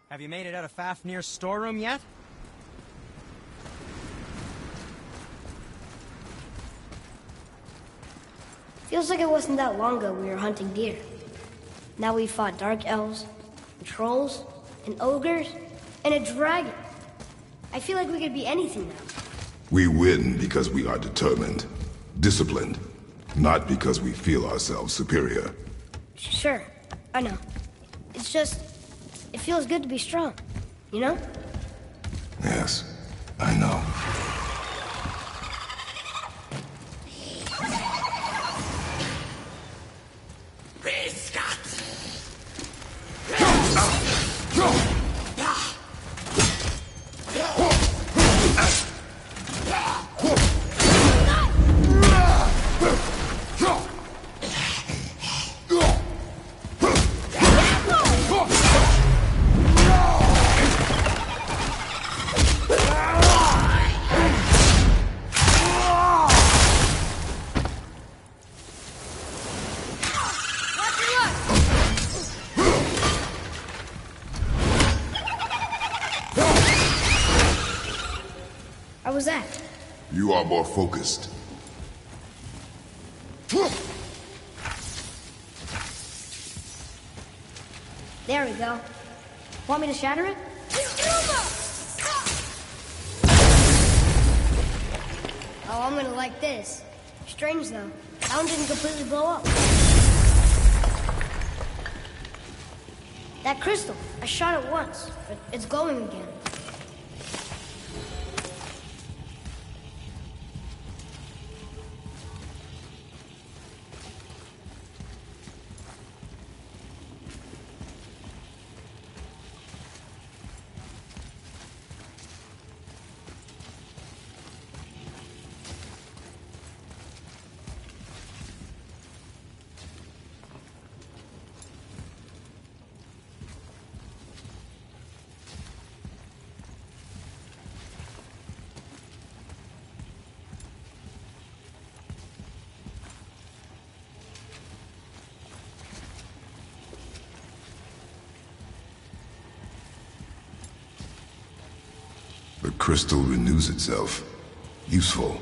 Have you made it out of Fafnir's storeroom yet? Feels like it wasn't that long ago we were hunting deer. Now we fought dark elves, and trolls, and ogres, and a dragon. I feel like we could be anything now. We win because we are determined, disciplined, not because we feel ourselves superior. Sure, I know. It's just, it feels good to be strong, you know? Yes, I know. How was that? You are more focused. There we go. Want me to shatter it? Oh, I'm gonna like this. Strange, though. That one didn't completely blow up. That crystal, I shot it once, but it's glowing again. The crystal renews itself. Useful.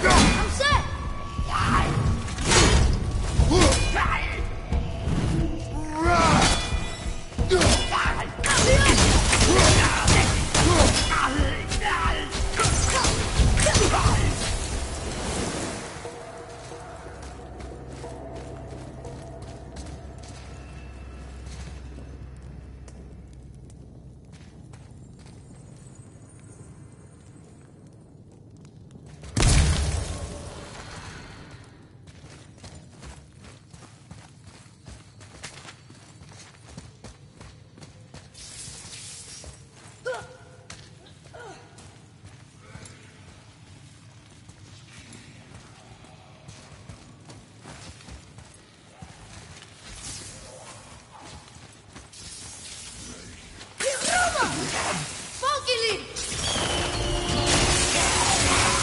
I'm set!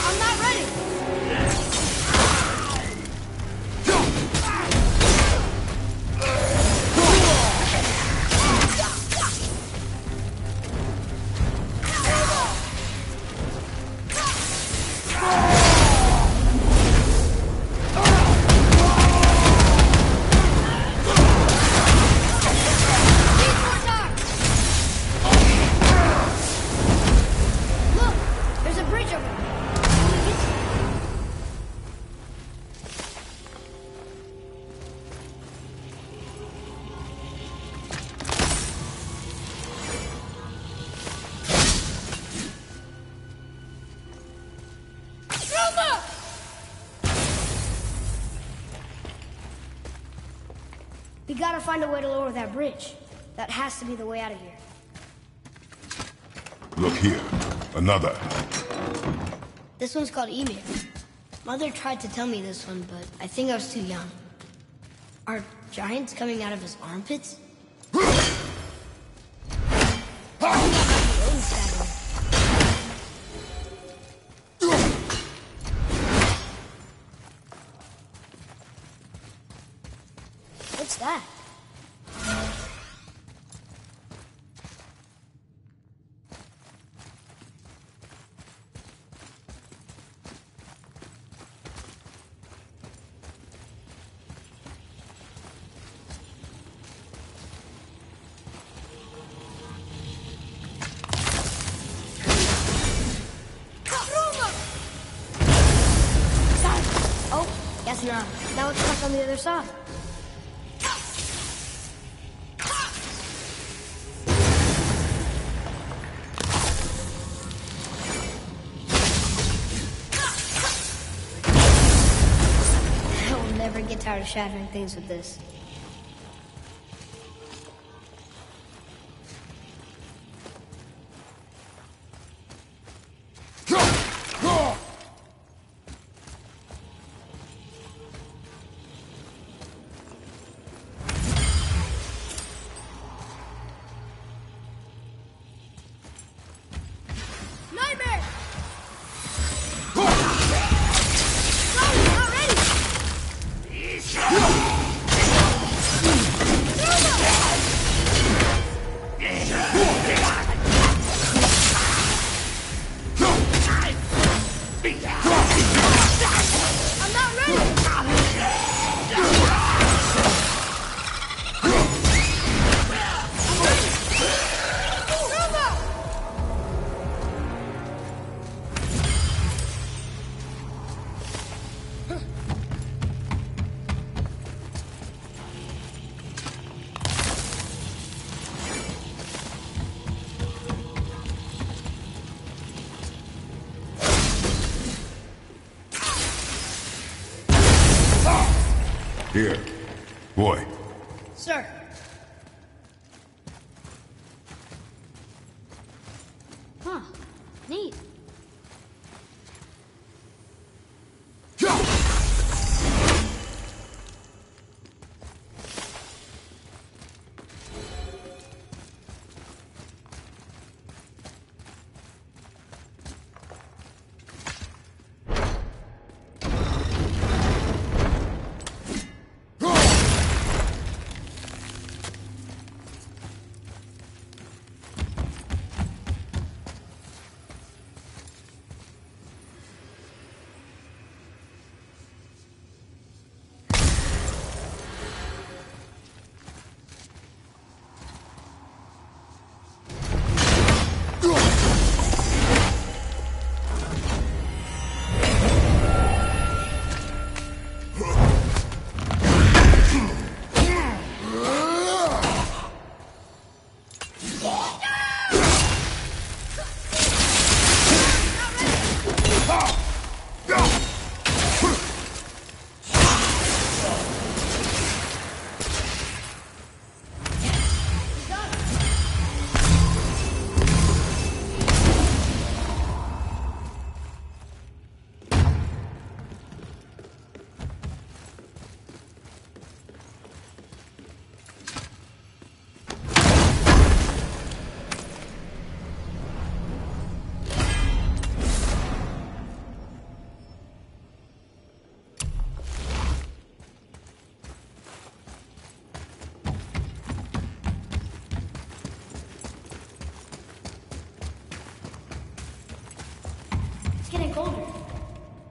I'm not ready. Look, there's a bridge over there. We gotta find a way to lower that bridge. That has to be the way out of here. Look here. Another. This one's called Ymir. Mother tried to tell me this one, but I think I was too young. Are giants coming out of his armpits? What's that? Oh, guess not. Now it's stuck on the other side. I will never get tired of shattering things with this. Nightmare! Sorry, not ready! I'm not ready! Here. Boy. Sir. Huh. Neat. getting colder.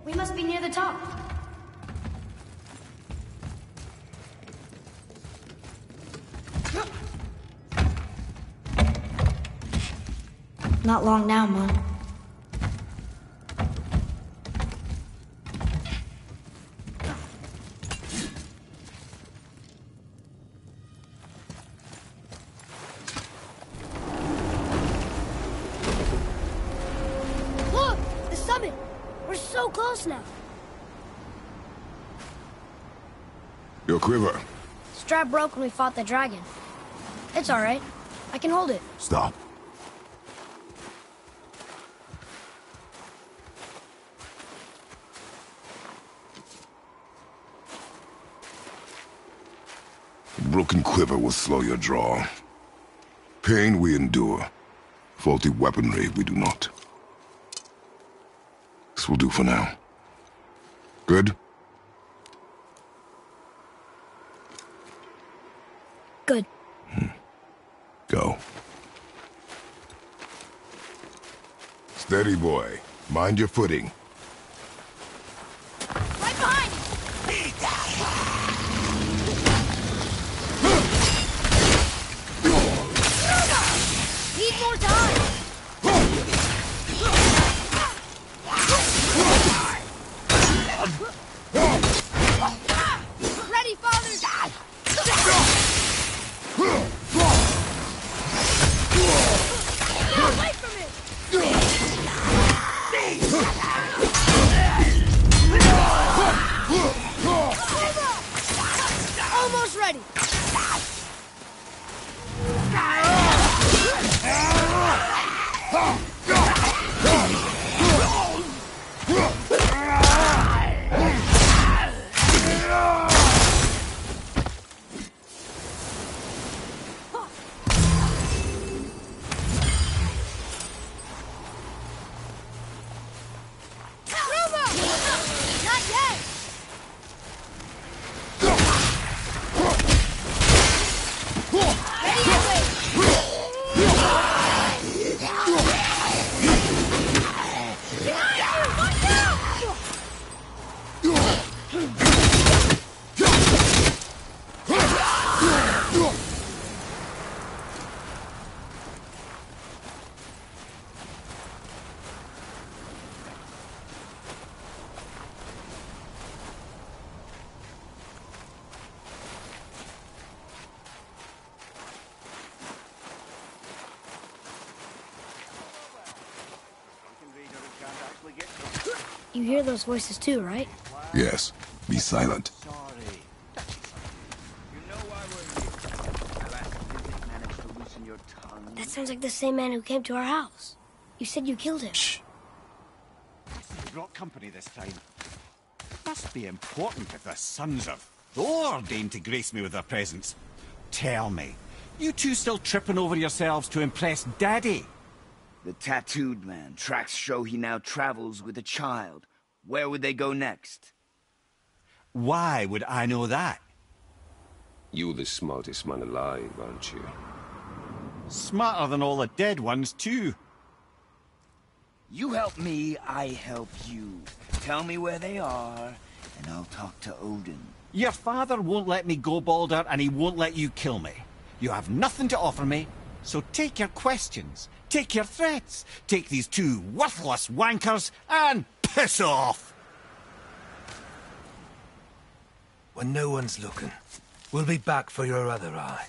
We must be near the top. Not long now, Mom. Look! The summit! We're so close now. Your quiver. Strap broke when we fought the dragon. It's alright. I can hold it. Stop. A broken quiver will slow your draw. Pain we endure. Faulty weaponry we do not. This will do for now. Good? Good. Go. Steady, boy. Mind your footing. Right behind! Need more time! Ready, father! Get away from it! Almost ready! Not yet! Ready and wait! Watch out! You hear those voices too, right? Yes. Be silent. That sounds like the same man who came to our house. You said you killed him. Shh. You brought company this time. Must be important if the sons of Thor deign to grace me with their presence. Tell me, you two still tripping over yourselves to impress Daddy? The tattooed man. Tracks show he now travels with a child. Where would they go next? Why would I know that? You're the smartest man alive, aren't you? Smarter than all the dead ones, too. You help me, I help you. Tell me where they are, and I'll talk to Odin. Your father won't let me go, Baldur, and he won't let you kill me. You have nothing to offer me, so take your questions, take your threats, take these two worthless wankers, and piss off! When no one's looking, we'll be back for your other eye.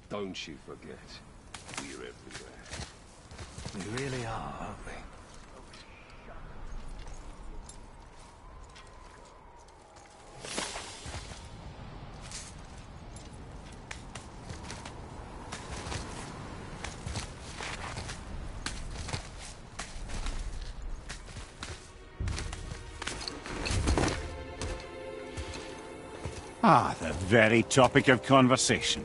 Don't you forget, we're everywhere. We really are, aren't we? Ah, the very topic of conversation.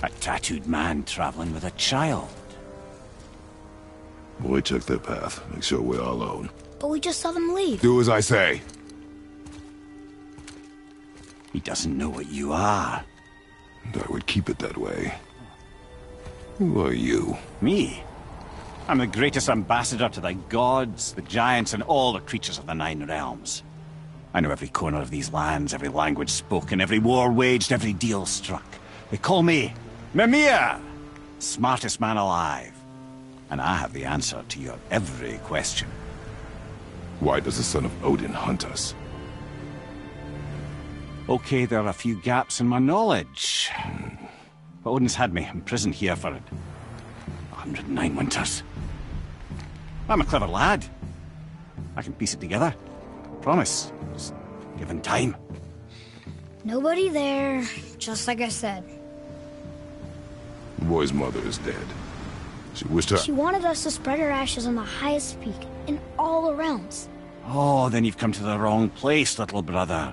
A tattooed man traveling with a child. We took their path. Make sure we're alone. But we just saw them leave. Do as I say. He doesn't know what you are. And I would keep it that way. Who are you? Me? I'm the greatest ambassador to the gods, the giants, and all the creatures of the Nine Realms. I know every corner of these lands, every language spoken, every war waged, every deal struck. They call me Mimir, smartest man alive. And I have the answer to your every question. Why does the son of Odin hunt us? Okay, there are a few gaps in my knowledge. But Odin's had me imprisoned here for 109 winters. I'm a clever lad. I can piece it together. Promise. Just given time. Nobody there, just like I said. The boy's mother is dead. She wished her... She wanted us to spread her ashes on the highest peak in all the realms. Oh, then you've come to the wrong place, little brother.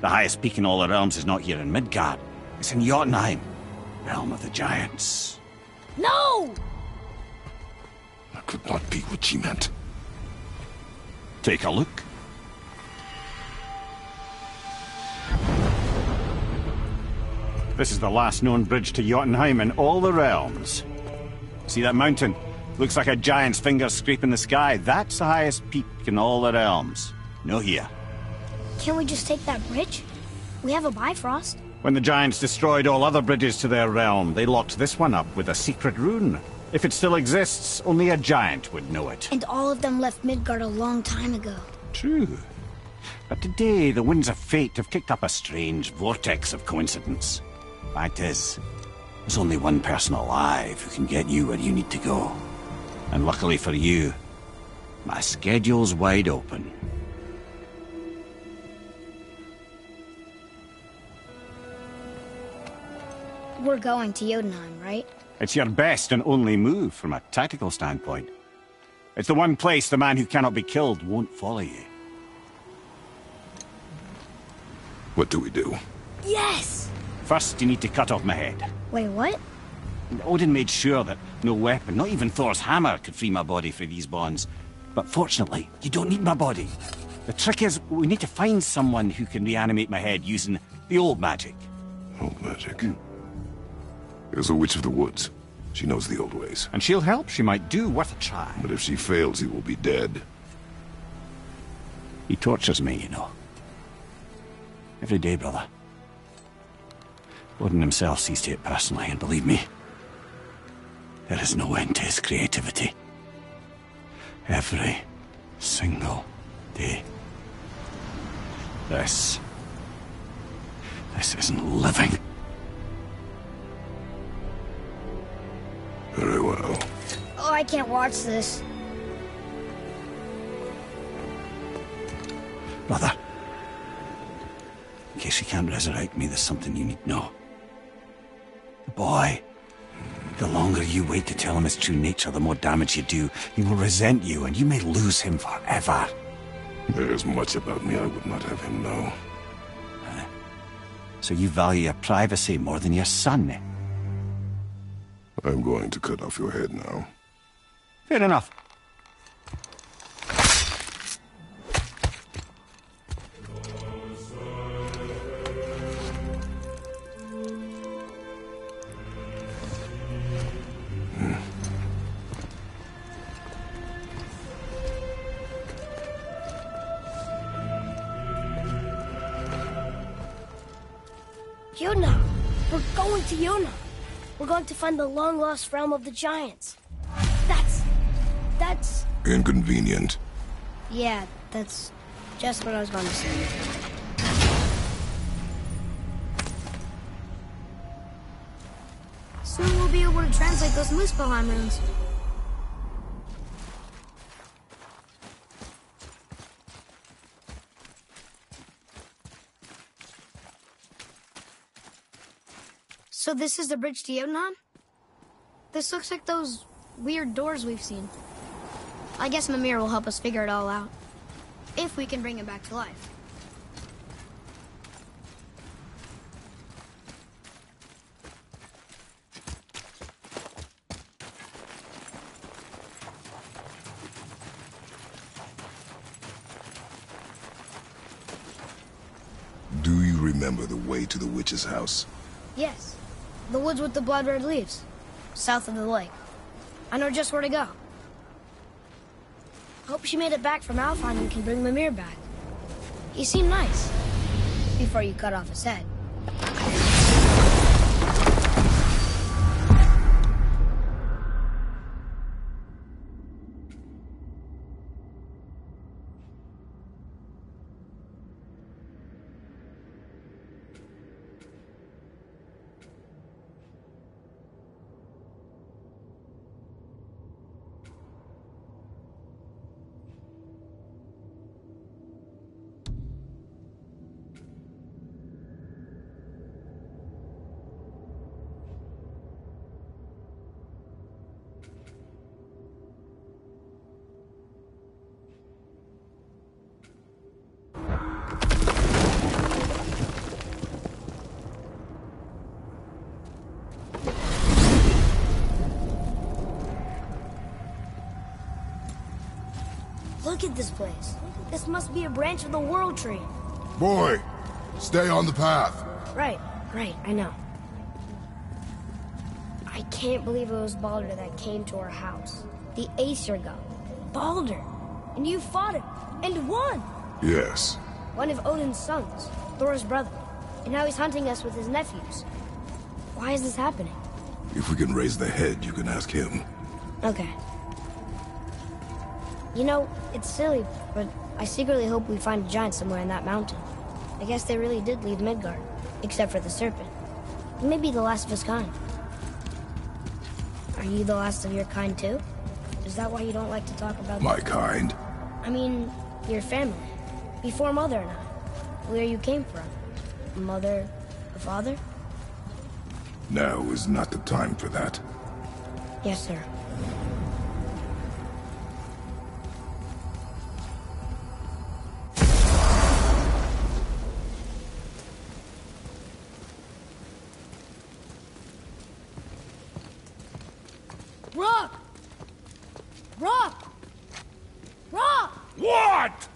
The highest peak in all the realms is not here in Midgard. It's in Jotunheim, realm of the giants. No! That could not be what she meant. Take a look. This is the last known bridge to Jotunheim in all the realms. See that mountain? Looks like a giant's finger scraping the sky. That's the highest peak in all the realms. No here. Can't we just take that bridge? We have a Bifrost. When the giants destroyed all other bridges to their realm, they locked this one up with a secret rune. If it still exists, only a giant would know it. And all of them left Midgard a long time ago. True. But today, the winds of fate have kicked up a strange vortex of coincidence. Fact is, there's only one person alive who can get you where you need to go. And luckily for you, my schedule's wide open. We're going to Jotunheim, right? It's your best and only move from a tactical standpoint. It's the one place the man who cannot be killed won't follow you. What do we do? Yes! First, you need to cut off my head. Wait, what? Odin made sure that no weapon, not even Thor's hammer, could free my body from these bonds. But fortunately, you don't need my body. The trick is, we need to find someone who can reanimate my head using the old magic. Old magic. There's a witch of the woods. She knows the old ways. And she'll help. She might do worth a try. But if she fails, he will be dead. He tortures me, you know. Every day, brother. Odin himself sees to it personally, and believe me, there is no end to his creativity. Every single day. This isn't living. Very well. Oh, I can't watch this. Brother, in case you can't resurrect me, there's something you need to know. The boy, the longer you wait to tell him his true nature, the more damage you do. He will resent you, and you may lose him forever. There's much about me I would not have him know. So you value your privacy more than your son, eh? I'm going to cut off your head now. Fair enough. Jotunheim! We're going to Jotunheim! We're going to find the long-lost realm of the giants. That's... Inconvenient. Yeah, that's just what I was going to say. Soon we'll be able to translate those Muspelheim runes. So this is the bridge to Jotunheim? This looks like those weird doors we've seen. I guess Mimir will help us figure it all out. If we can bring him back to life. Do you remember the way to the witch's house? Yes. The woods with the blood-red leaves. South of the lake. I know just where to go. Hope she made it back from Alfheim and can bring Mimir back. He seemed nice. Before you cut off his head. Look at this place. This must be a branch of the World Tree. Boy, stay on the path. Right, I know. I can't believe it was Baldur that came to our house. The Aesir god. Baldur! And you fought him, and won! Yes. One of Odin's sons, Thor's brother. And now he's hunting us with his nephews. Why is this happening? If we can raise the head, you can ask him. Okay. You know, it's silly, but I secretly hope we find a giant somewhere in that mountain. I guess they really did leave Midgard, except for the serpent. Maybe the last of his kind. Are you the last of your kind too? Is that why you don't like to talk about My kind? I mean, your family. Before Mother and I. Where you came from. Mother, a father? Now is not the time for that. Yes, sir. Rock! Rock! Rock! What?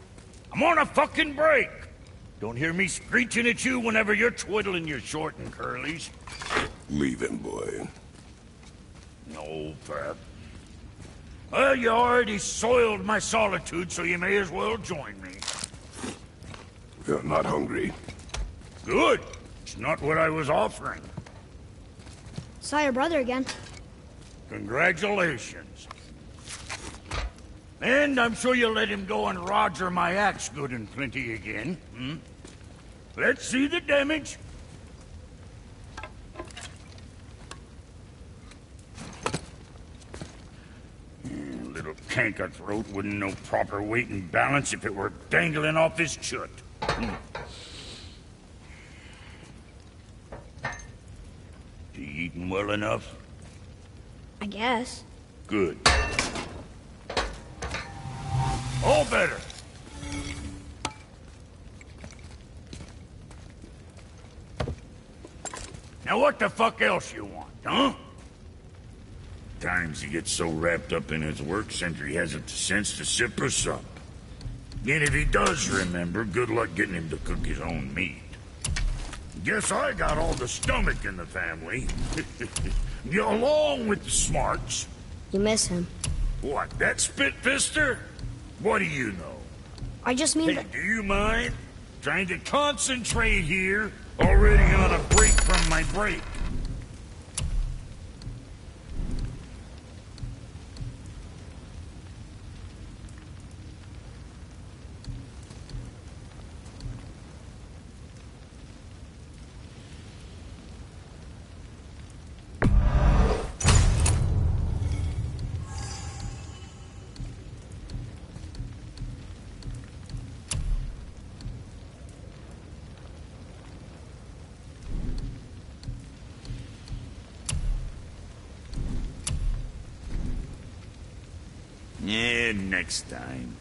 I'm on a fucking break. Don't hear me screeching at you whenever you're twiddling your short and curlies. Leave him, boy. No, Pat. Well, you already soiled my solitude, so you may as well join me. You're not hungry. Good. It's not what I was offering. Saw your brother again. Congratulations. And I'm sure you'll let him go and Roger my axe good and plenty again, hmm? Let's see the damage. Little canker throat wouldn't know proper weight and balance if it were dangling off his chut. You eating well enough? I guess. Good. All better. Now what the fuck else you want, huh? Times he gets so wrapped up in his work, Sentry hasn't the sense to sip or sup. And if he does remember, good luck getting him to cook his own meat. Guess I got all the stomach in the family. Along with the smarts. You miss him. What, that spit-fister? What do you know? I just mean Hey, that... do you mind? Trying to concentrate here. Already on a break from my break. Yeah, next time.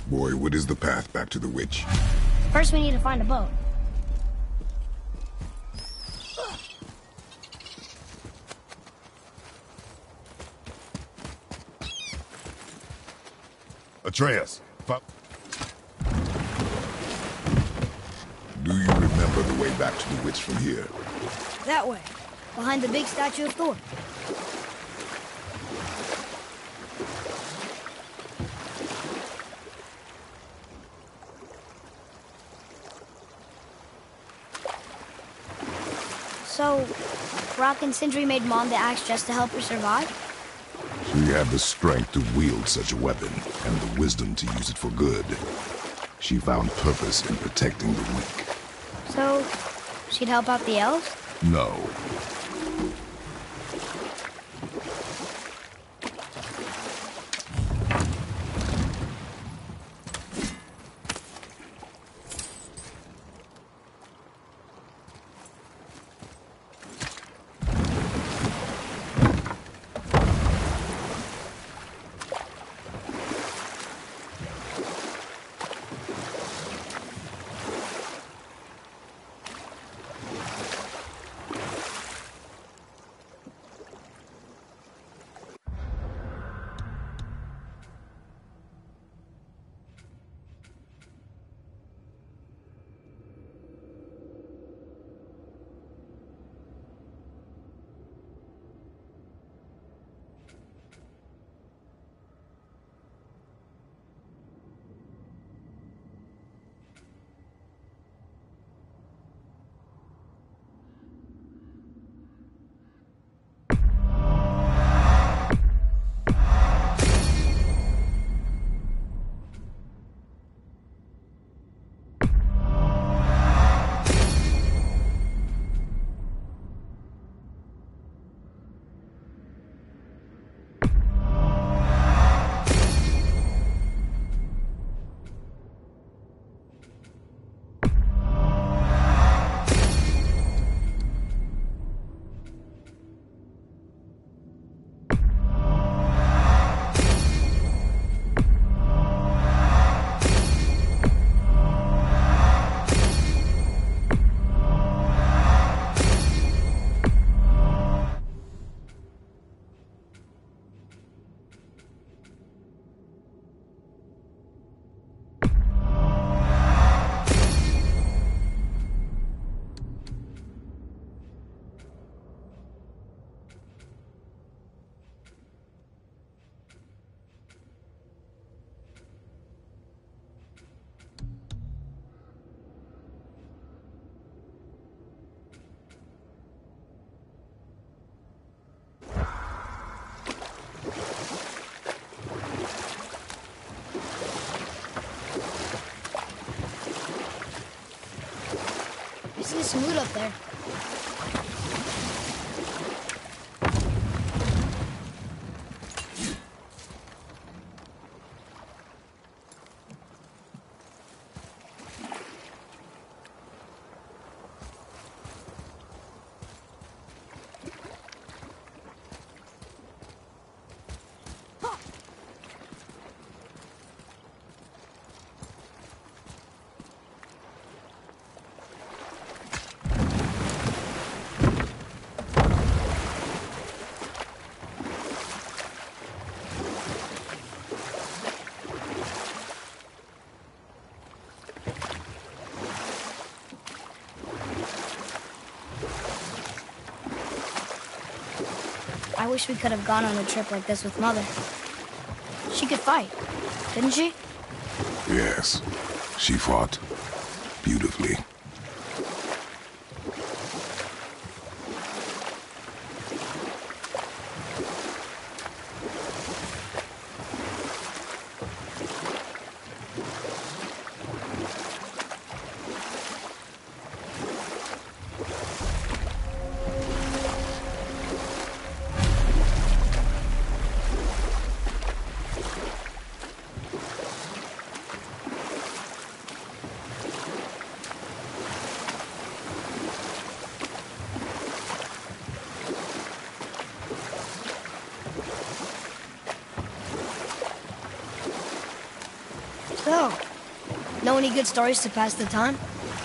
Boy, what is the path back to the witch? First we need to find a boat. Atreus, do you remember the way back to the witch from here? That way, behind the big statue of Thor. So, Rock and Sindri made Mom the axe just to help her survive? She had the strength to wield such a weapon, and the wisdom to use it for good. She found purpose in protecting the weak. So, she'd help out the elves? No. Some loot up there. I wish we could have gone on a trip like this with Mother. She could fight, couldn't she? Yes. She fought beautifully. So, know any good stories to pass the time?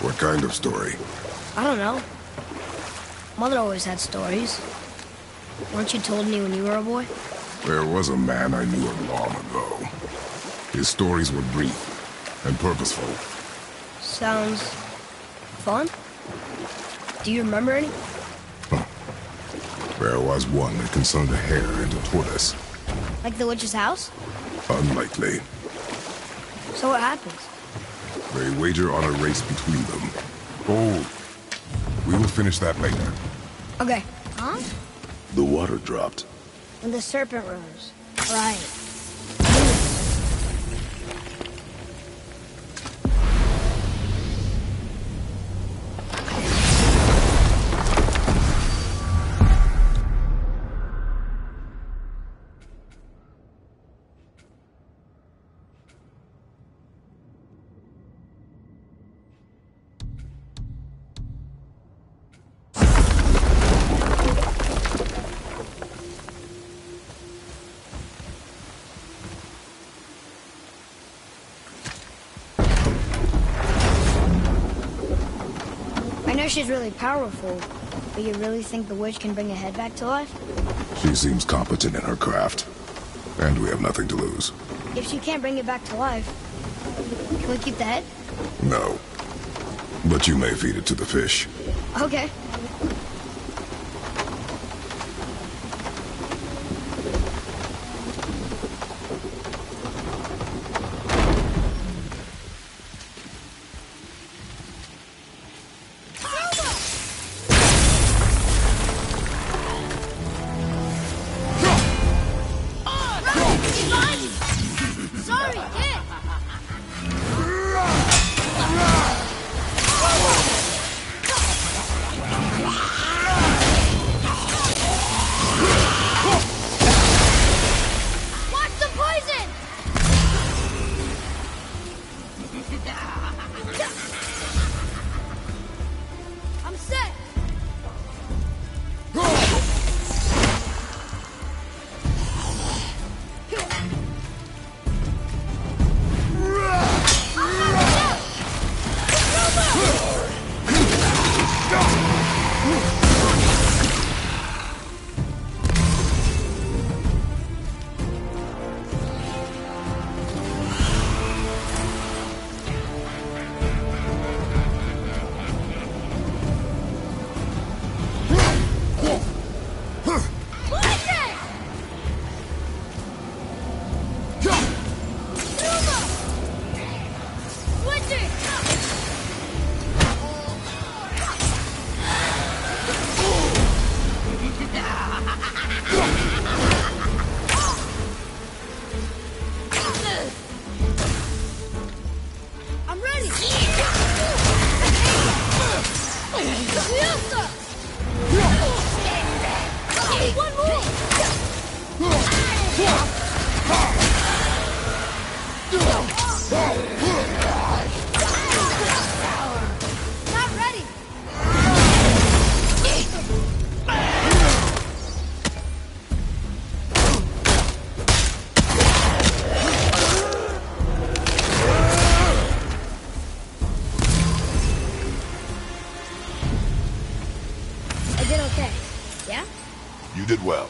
What kind of story? I don't know. Mother always had stories. Weren't you told any when you were a boy? There was a man I knew long ago. His stories were brief and purposeful. Sounds fun. Do you remember any? There was one that concerned a hare and a tortoise. Like the witch's house? Unlikely. So what happens? They wager on a race between them. Oh, we will finish that later. Okay. Huh? The water dropped. When the serpent rose. Right. I know she's really powerful, but you really think the witch can bring a head back to life? She seems competent in her craft. And we have nothing to lose. If she can't bring it back to life, can we keep the head? No. But you may feed it to the fish. Okay. Sorry, kid! Watch the poison! I'm set! I'm ready! One Not ready! I did okay. Yeah? You did well.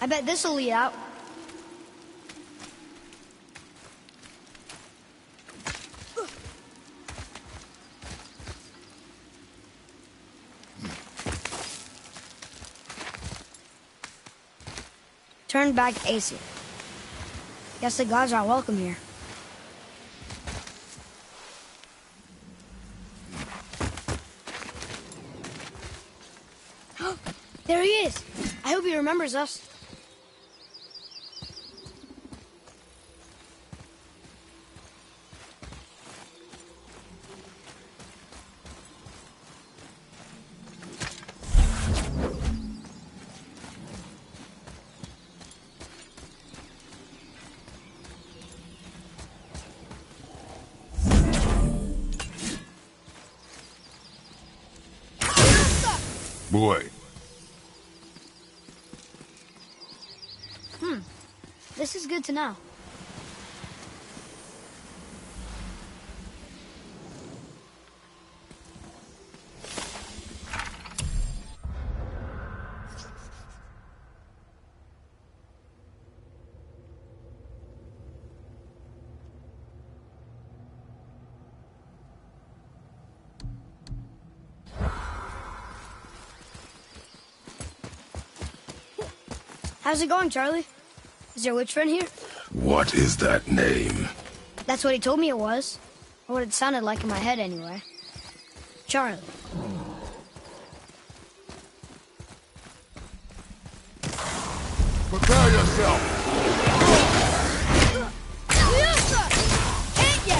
I bet this'll lead out. Turn back Aesir. Guess the gods are welcome here. There he is! I hope he remembers us. Boy. This is good to know. How's it going, Charlie? Is your witch friend here? What is that name? That's what he told me it was. Or what it sounded like in my head, anyway. Charlie. Prepare yourself! Hit ya!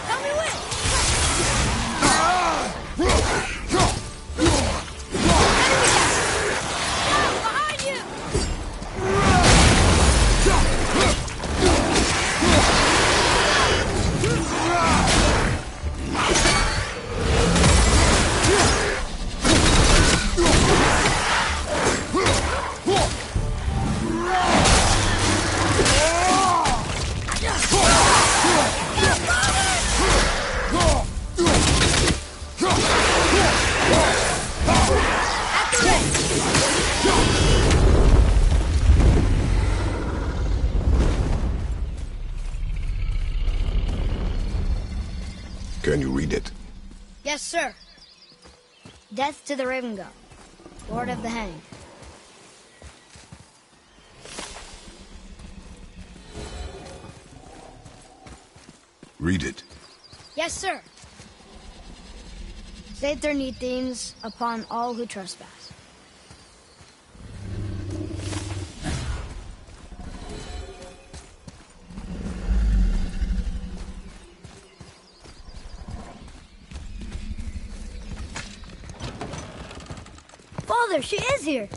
Tell me when! Behind you! Can you read it? Yes, sir. Death to the Raven God, Lord of the Hang. Read it. Yes, sir. Save their neat things upon all who trespass. Father, she is here.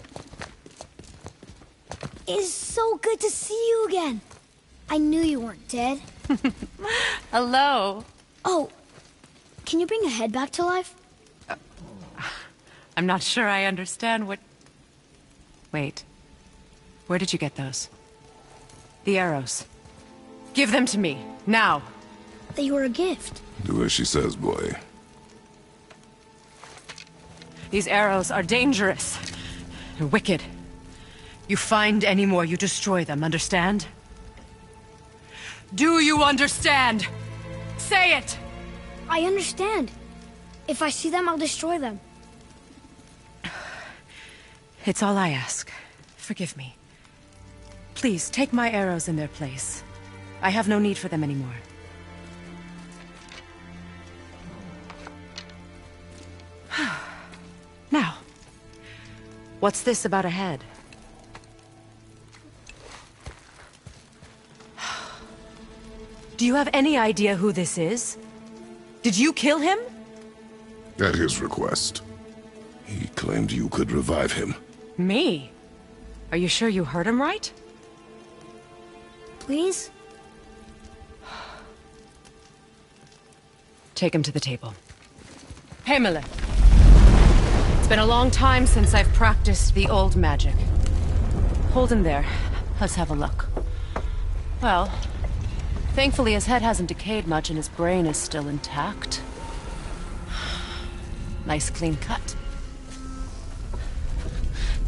It's so good to see you again. I knew you weren't dead. Hello. Oh, can you bring a head back to life? I'm not sure I understand what... Wait. Where did you get those? The arrows. Give them to me, now. They were a gift. Do as she says, boy. These arrows are dangerous. And wicked. You find any more, you destroy them, understand? Do you understand? Say it! I understand. If I see them, I'll destroy them. It's all I ask. Forgive me. Please, take my arrows in their place. I have no need for them anymore. Now, what's this about a head? Do you have any idea who this is? Did you kill him? At his request. He claimed you could revive him. Me? Are you sure you heard him right? Please? Take him to the table. Hamlet. It's been a long time since I've practiced the old magic. Hold him there. Let's have a look. Well, thankfully his head hasn't decayed much and his brain is still intact. Nice clean cut.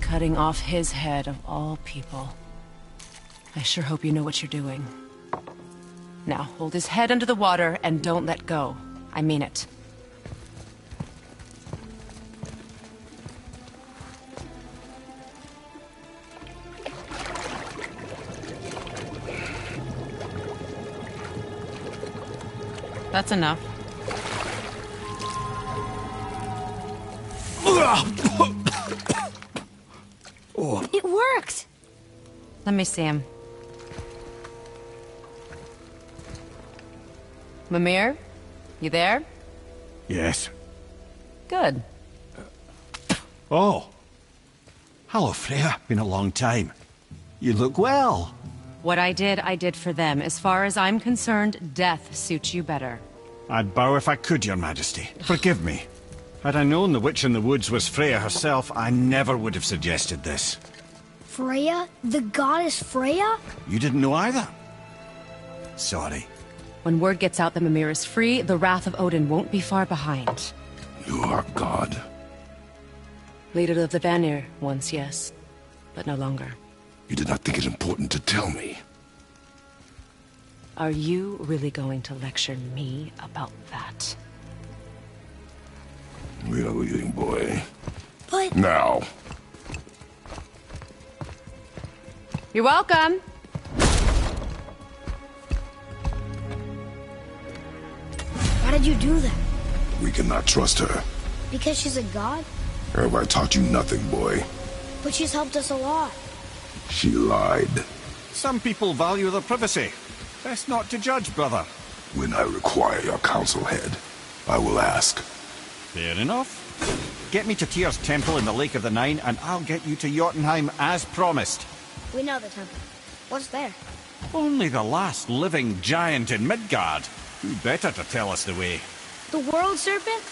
Cutting off his head of all people. I sure hope you know what you're doing. Now, hold his head under the water and don't let go. I mean it. That's enough. It worked! Let me see him. Mimir? You there? Yes. Good. Oh. Hello, Freya. Been a long time. You look well. What I did for them. As far as I'm concerned, death suits you better. I'd bow if I could, Your Majesty. Forgive me. Had I known the witch in the woods was Freya herself, I never would have suggested this. Freya? The goddess Freya? You didn't know either? Sorry. When word gets out that Mimir is free, the wrath of Odin won't be far behind. You are God. Leader of the Vanir, once yes, but no longer. You did not think it important to tell me. Are you really going to lecture me about that? We are leaving, boy. But... Now. You're welcome. Why did you do that? We cannot trust her. Because she's a god? Have I taught you nothing, boy? But she's helped us a lot. She lied. Some people value their privacy. Best not to judge, brother. When I require your council head, I will ask. Fair enough. Get me to Tyr's temple in the Lake of the Nine, and I'll get you to Jotunheim as promised. We know the temple. What's there? Only the last living giant in Midgard. Who better to tell us the way? The world serpent?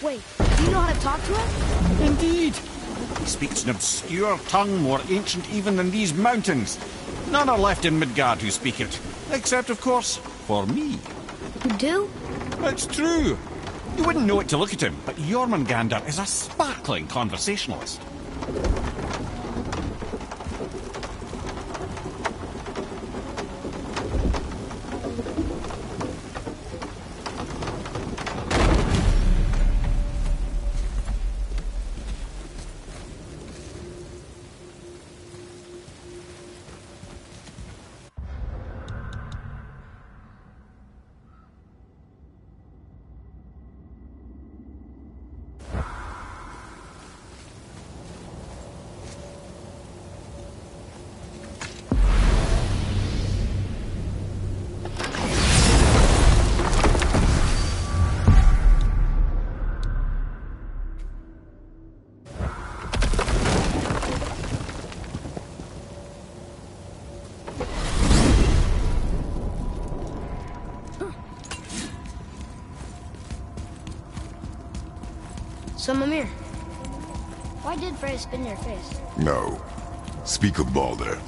Wait, do you know how to talk to him? Indeed. He speaks an obscure tongue more ancient even than these mountains. None are left in Midgard who speak it. Except, of course, for me. You do? It's true. You wouldn't know it to look at him, but Jormungandr is a sparkling conversationalist. So, Mimir, why did Freya spin your face? No. Speak of Baldur.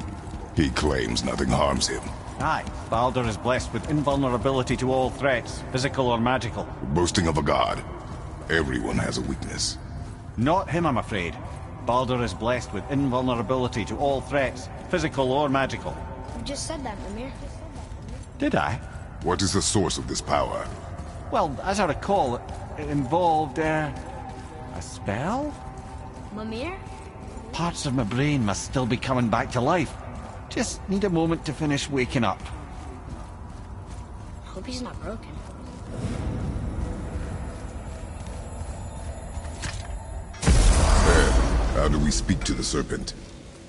He claims nothing harms him. Aye, Baldur is blessed with invulnerability to all threats, physical or magical. Boasting of a god. Everyone has a weakness. Not him, I'm afraid. Baldur is blessed with invulnerability to all threats, physical or magical. You just said that, Mimir. Did I? What is the source of this power? Well, as I recall, it involved, a spell? Mimir? Parts of my brain must still be coming back to life. Just need a moment to finish waking up. Hope he's not broken. How do we speak to the serpent?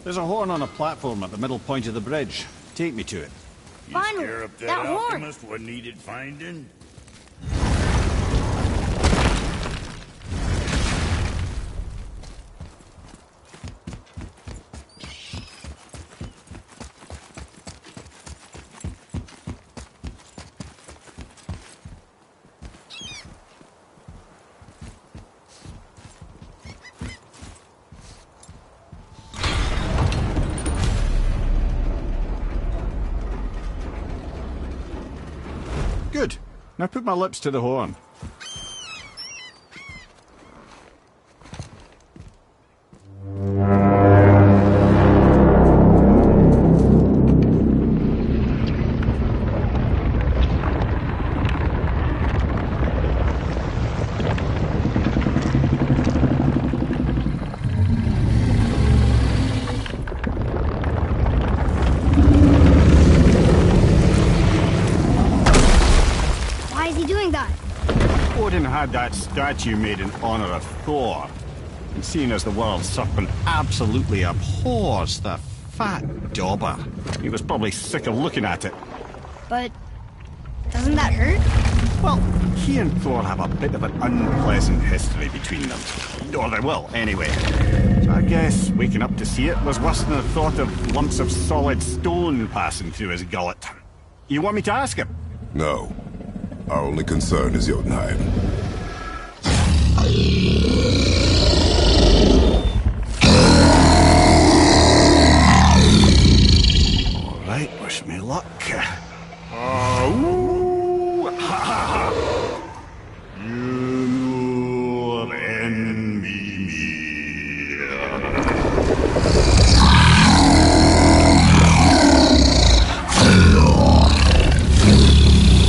There's a horn on a platform at the middle point of the bridge. Take me to it. You Finally, scare up that that horn. alchemist what needed finding? Good. Now put my lips to the horn. Why is he doing that? Odin had that statue made in honor of Thor. And seeing as the world serpent absolutely abhors the fat dauber, he was probably sick of looking at it. But doesn't that hurt? Well, he and Thor have a bit of an unpleasant history between them. Or they will, anyway. So I guess waking up to see it was worse than the thought of lumps of solid stone passing through his gullet. You want me to ask him? No. Our only concern is Jotunheim. All right, wish me luck. Ooh, ha, ha, ha. You envy me.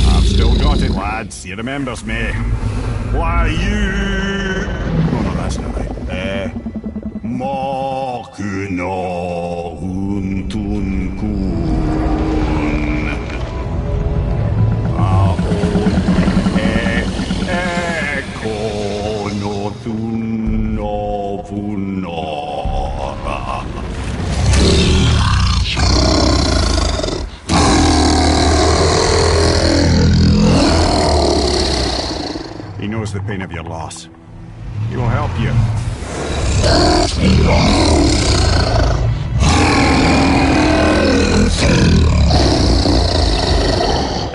I've still got it, lads. He remembers me. Why, you... Oh, no, that's not right. Makuna huntun kun. Kono tunno funora. He knows the pain of your loss. He will help you.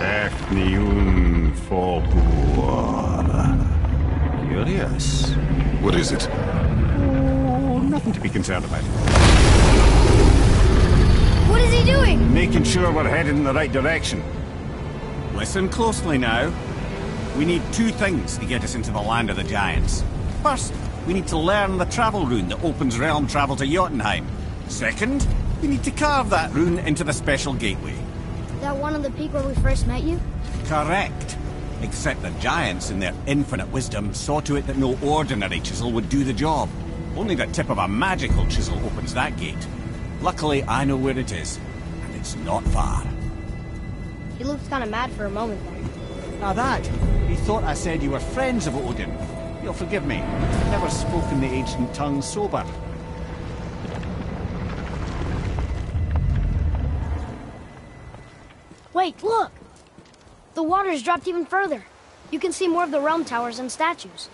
Efniun Fobur. Curious. What is it? Oh, nothing to be concerned about. What is he doing? Making sure we're headed in the right direction. Listen closely now. We need two things to get us into the land of the giants. First, we need to learn the travel rune that opens realm travel to Jotunheim. Second, we need to carve that rune into the special gateway. That one on the peak where we first met you? Correct. Except the giants, in their infinite wisdom, saw to it that no ordinary chisel would do the job. Only the tip of a magical chisel opens that gate. Luckily, I know where it is, and it's not far. He looked kind of mad for a moment there. Now that, he thought I said you were friends of Odin. You'll forgive me. I've never spoken the ancient tongue sober. Wait, look! The water's dropped even further. You can see more of the realm towers and statues.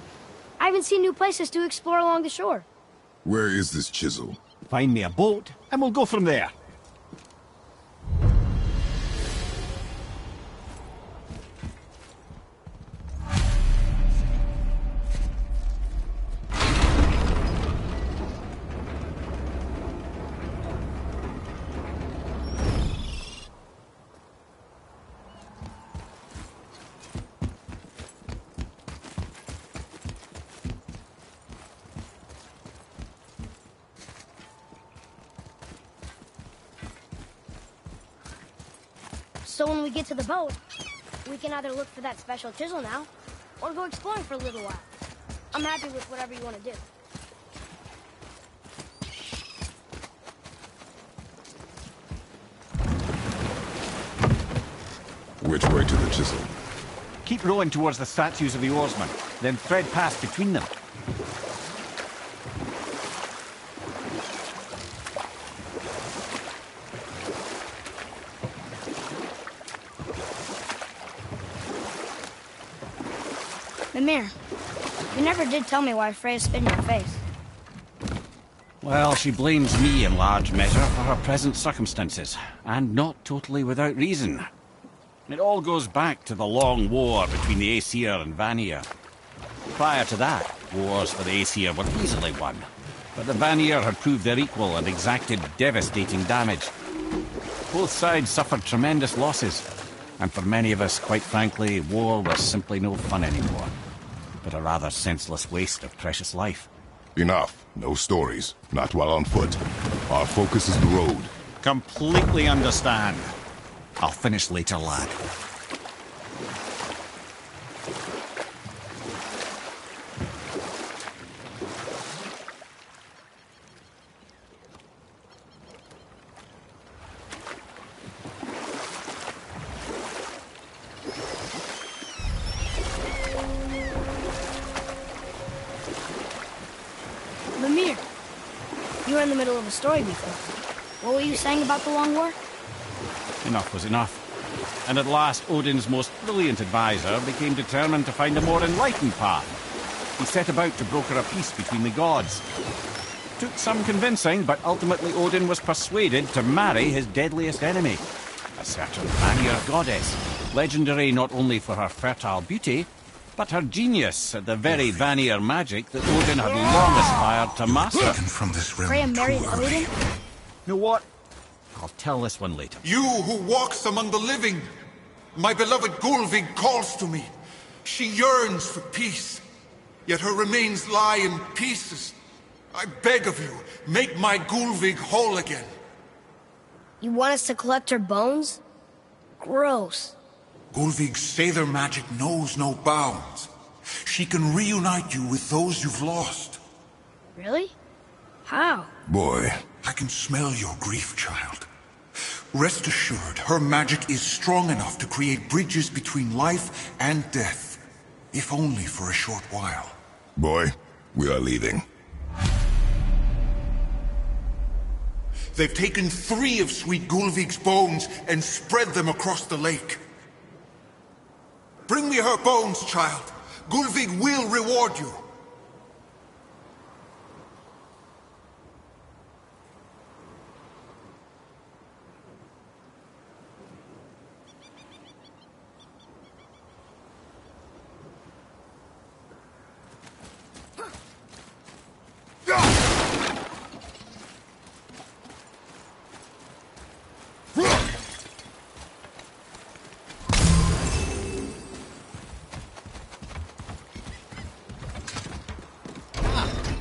I haven't seen new places to explore along the shore. Where is this chisel? Find me a boat, and we'll go from there. So when we get to the boat, we can either look for that special chisel now, or go exploring for a little while. I'm happy with whatever you want to do. Which way to the chisel? Keep rowing towards the statues of the oarsmen, then thread past between them. Mimir, you never did tell me why Freya spit in your face. Well, she blames me in large measure for her present circumstances, and not totally without reason. It all goes back to the long war between the Aesir and Vanir. Prior to that, wars for the Aesir were easily won, but the Vanir had proved their equal and exacted devastating damage. Both sides suffered tremendous losses, and for many of us, quite frankly, war was simply no fun anymore, but a rather senseless waste of precious life. Enough. No stories. Not while on foot. Our focus is the road. Completely understand. I'll finish later, lad. Mimir, you were in the middle of a story before. What were you saying about the Long War? Enough was enough. And at last, Odin's most brilliant advisor became determined to find a more enlightened path. He set about to broker a peace between the gods. Took some convincing, but ultimately Odin was persuaded to marry his deadliest enemy, a certain Vanir goddess, legendary not only for her fertile beauty, but her genius at the very Vanir magic that Odin had long aspired to master. From this realm Freya married Odin? You know what? I'll tell this one later. You who walks among the living, my beloved Gulvig calls to me. She yearns for peace, yet her remains lie in pieces. I beg of you, make my Gulvig whole again. You want us to collect her bones? Gross. Gulvig's Seidr magic knows no bounds. She can reunite you with those you've lost. Really? How? Boy. I can smell your grief, child. Rest assured, her magic is strong enough to create bridges between life and death, if only for a short while. Boy, we are leaving. They've taken 3 of Sweet Gulvig's bones and spread them across the lake. Bring me her bones, child. Gulvig will reward you.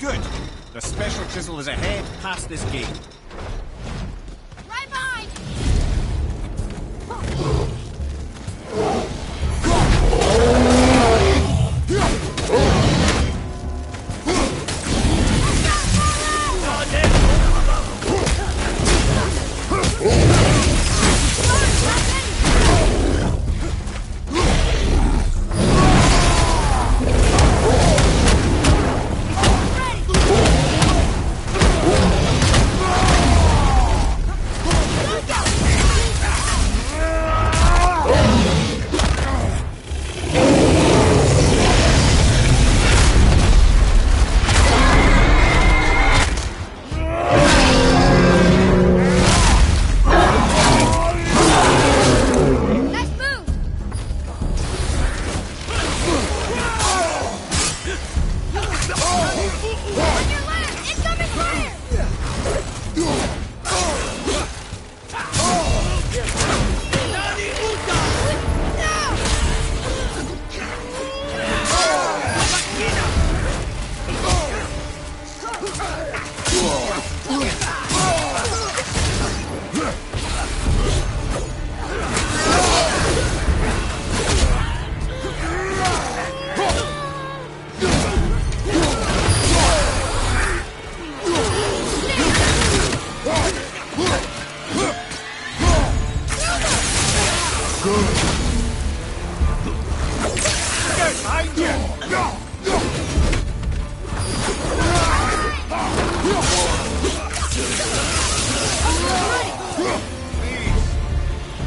Good. The special chisel is ahead, past this gate. Right behind!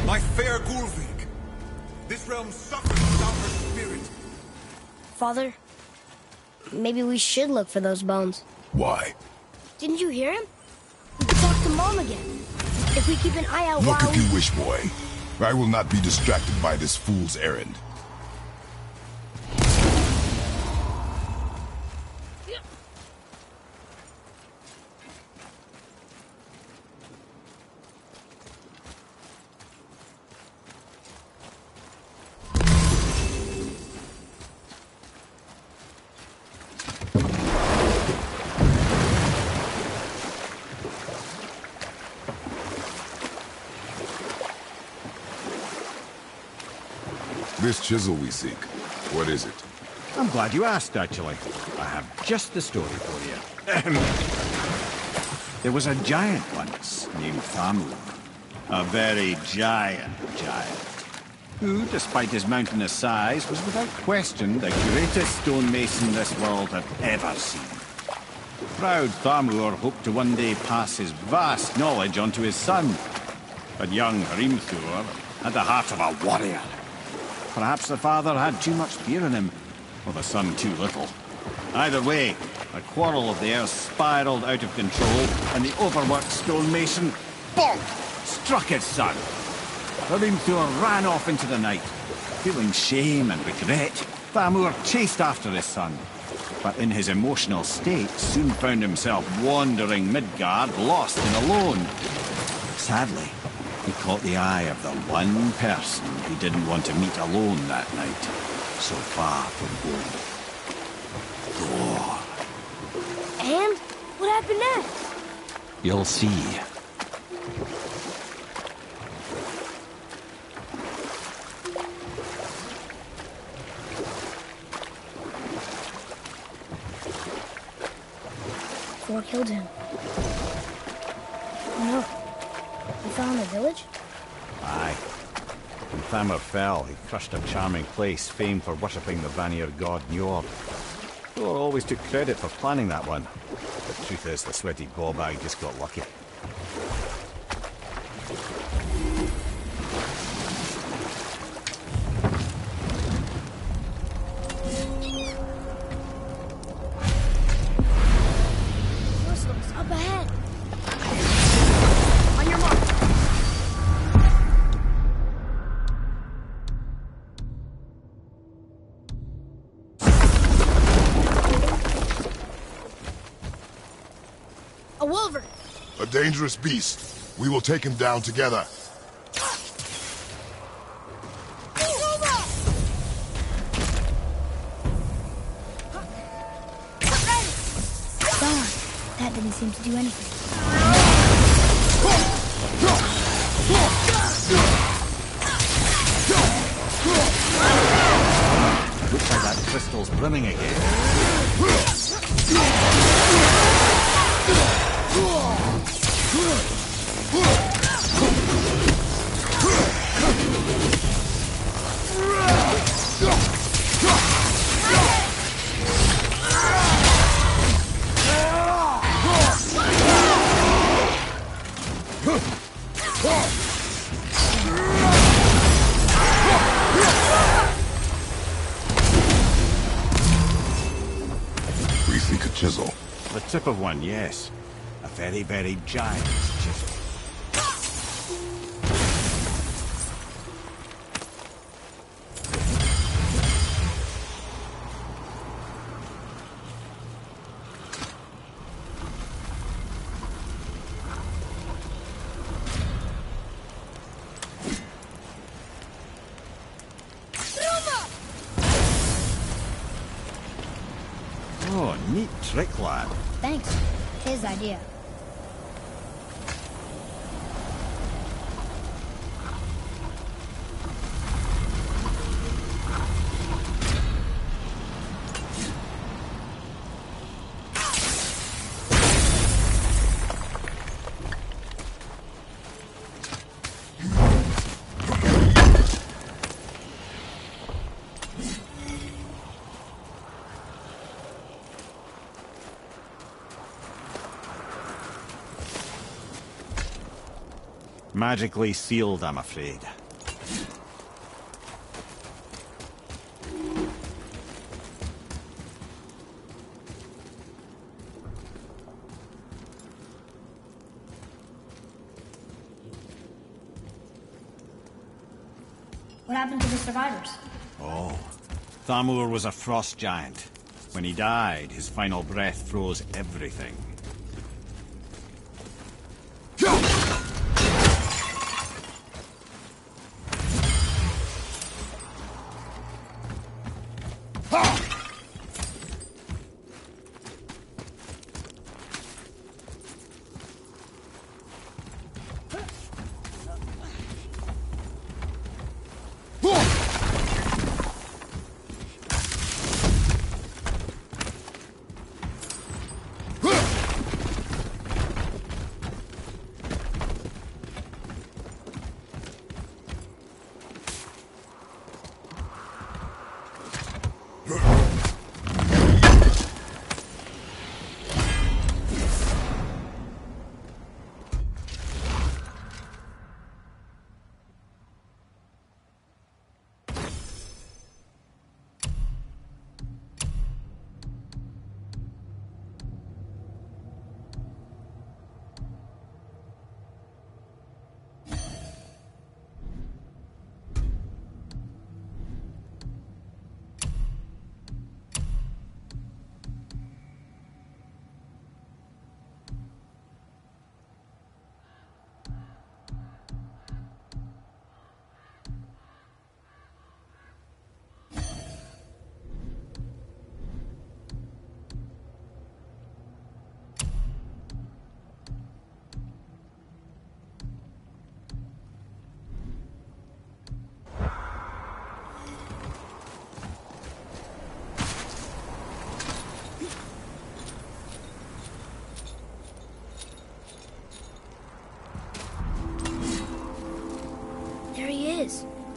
My fair Gulvig. This realm suffers without her spirit. Father, maybe we should look for those bones. Why? Didn't you hear him? We can talk to Mom again. If we keep an eye out Look while if you wish, boy. I will not be distracted by this fool's errand. This chisel we seek, what is it? I'm glad you asked, actually. I have just the story for you. There was a giant once named Thamur. A very giant, who, despite his mountainous size, was without question the greatest stonemason this world had ever seen. Proud Thamur hoped to one day pass his vast knowledge on to his son. But young Hrimthur had the heart of a warrior. Perhaps the father had too much fear in him, or the son too little. Either way, the quarrel of the heirs spiraled out of control, and the overworked stonemason, bonk, struck his son. Hrimthur ran off into the night. Feeling shame and regret, Thamur chased after his son, but in his emotional state soon found himself wandering Midgard, lost and alone. Sadly, he caught the eye of the one person he didn't want to meet alone that night, so far from home. Thor. And? What happened next? You'll see. Thor killed him. Oh no. He fell in the village? Aye. When Thamur fell, he crushed a charming place famed for worshipping the Vanir god Njord. Thor always took credit for planning that one. The truth is, the sweaty ballbag just got lucky. Whistles up ahead. On your mark. A wolverine. A dangerous beast. We will take him down together. Darn, that didn't seem to do anything. Looks like that crystal's brimming again. We seek a chisel. The tip of one, yes. A very, very giant chisel. Oh, neat trick, lad. Thanks. His idea. Magically sealed, I'm afraid. What happened to the survivors? Oh, Thamur was a frost giant. When he died, his final breath froze everything.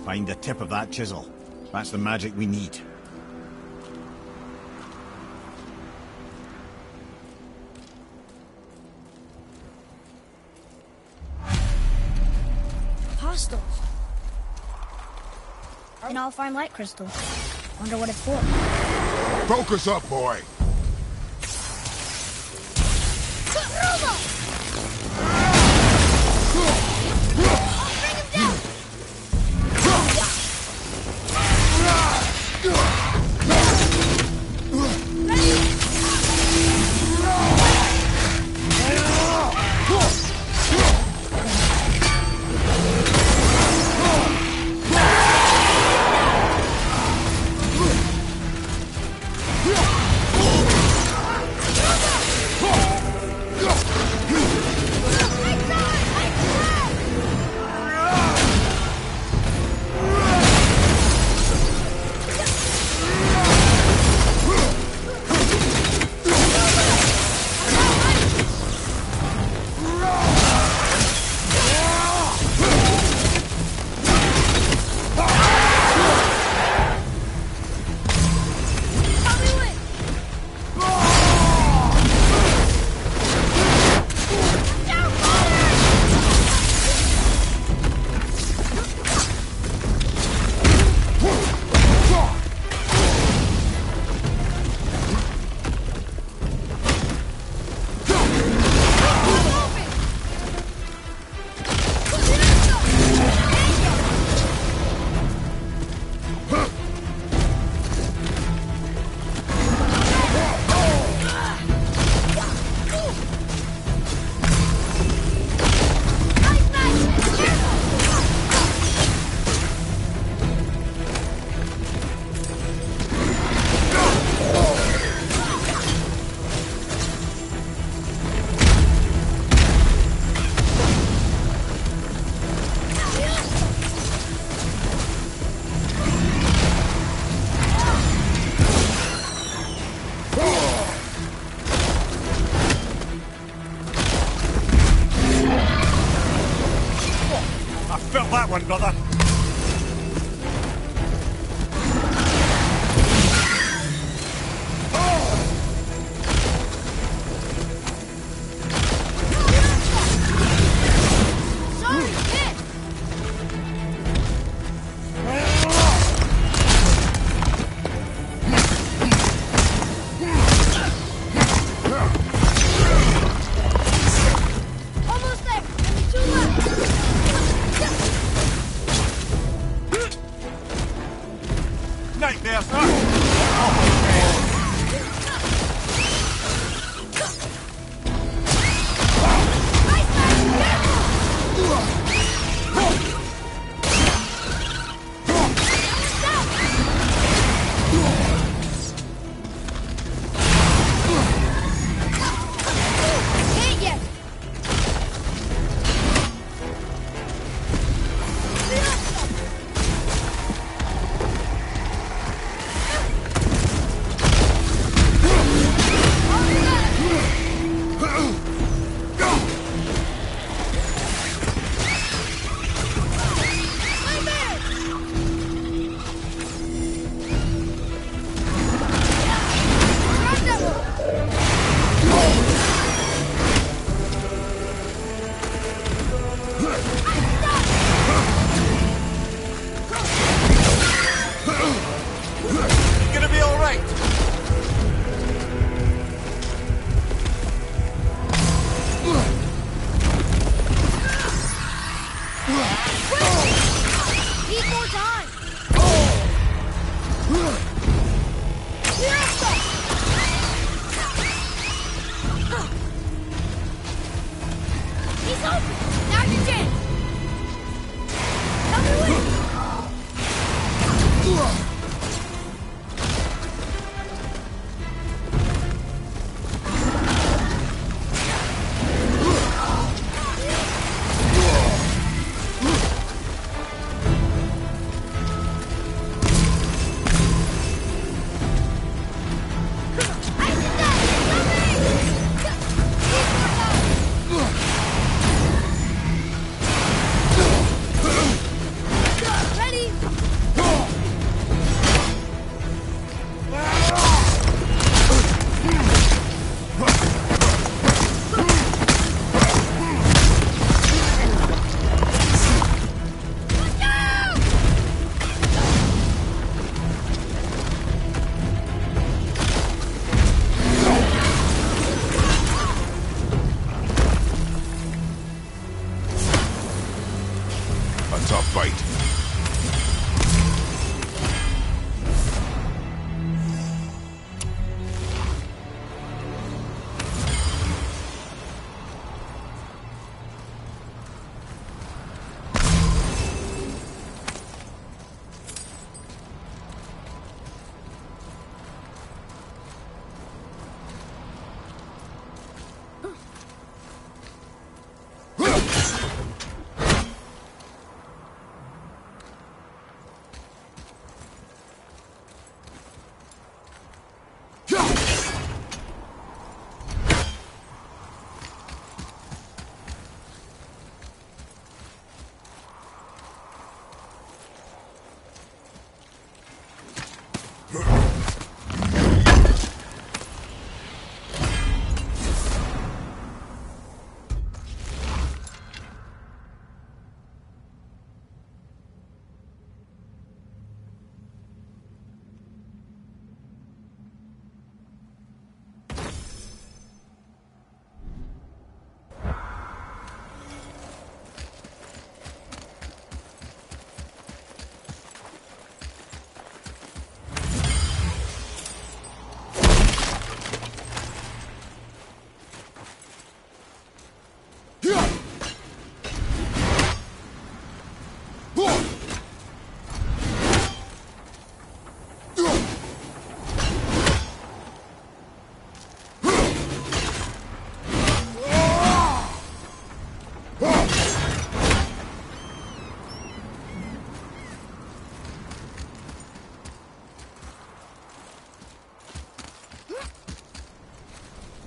Find the tip of that chisel. That's the magic we need. Hostiles. An all-fine light crystal. Wonder what it's for. Focus up, boy. That one, brother. Almost there. Only two left.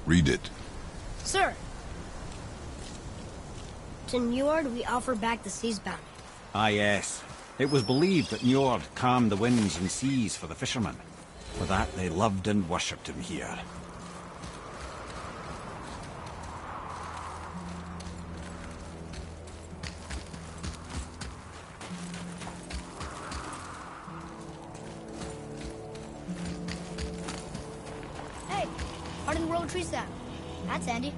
Read it. Sir, to Njord we offer back the sea's bounty. Ah, yes. It was believed that Njord calmed the winds and seas for the fishermen. For that they loved and worshipped him here. Hey, Hardened World Tree Sap. That's handy.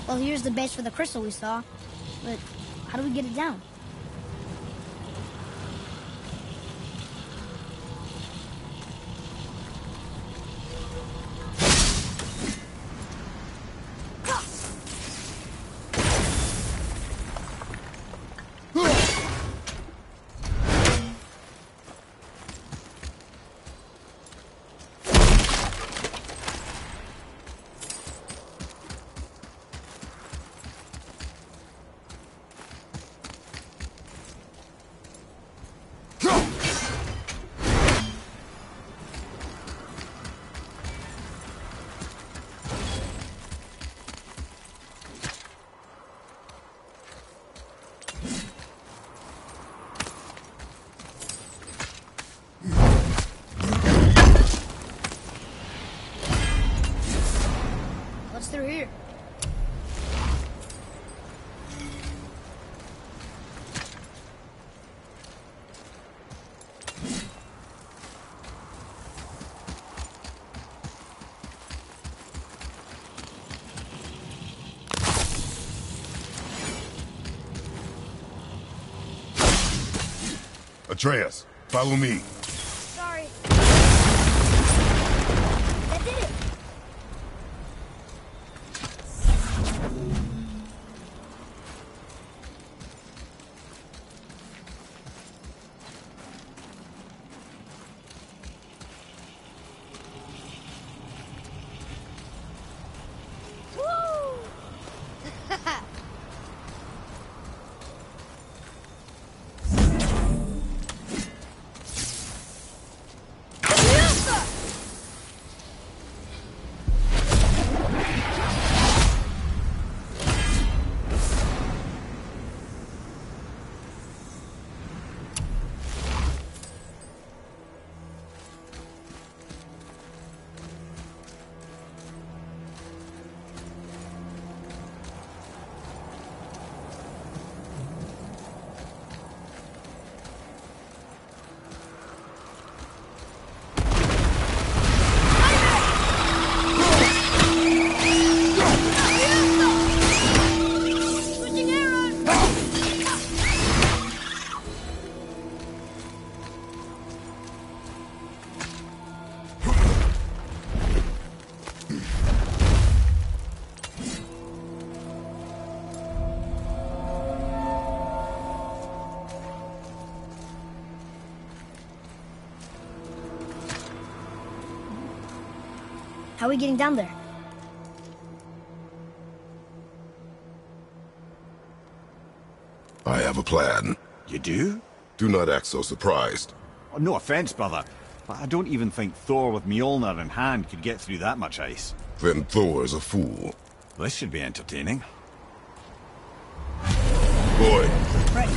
Well, here's the base for the crystal we saw. But how do we get it down? What's through here? Atreus, follow me. Sorry. That did it. Woo! How are we getting down there? I have a plan. You do? Do not act so surprised. Oh, no offense, brother, but I don't even think Thor with Mjolnir in hand could get through that much ice. Then Thor is a fool. This should be entertaining. Boy. Right.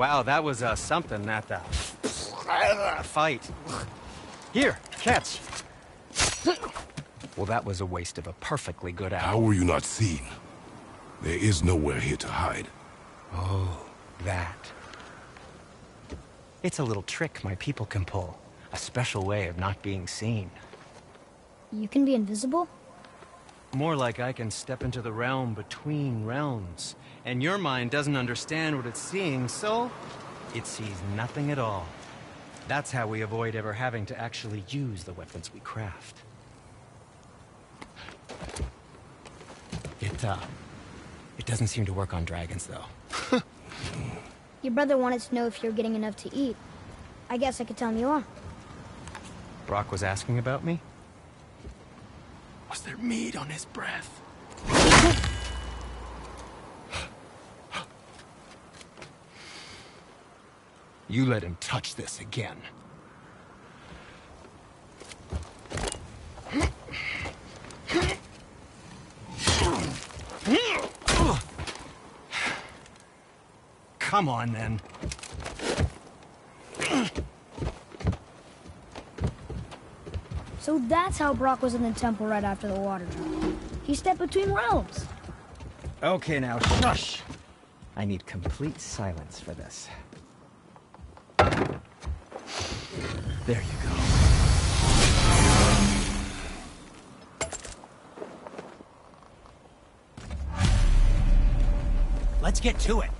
Wow, that was something at the fight. Here, catch. Well, that was a waste of a perfectly good hour. How were you not seen? There is nowhere here to hide. Oh, that. It's a little trick my people can pull. A special way of not being seen. You can be invisible? More like I can step into the realm between realms. And your mind doesn't understand what it's seeing, so it sees nothing at all. That's how we avoid ever having to actually use the weapons we craft. It doesn't seem to work on dragons, though. Your brother wanted to know if you're getting enough to eat. I guess I could tell him you are. Brock was asking about me? Was there meat on his breath? You let him touch this again. Come on, then. So that's how Brock was in the temple right after the water drop. He stepped between realms. Okay, now, shush! I need complete silence for this. There you go. Let's get to it.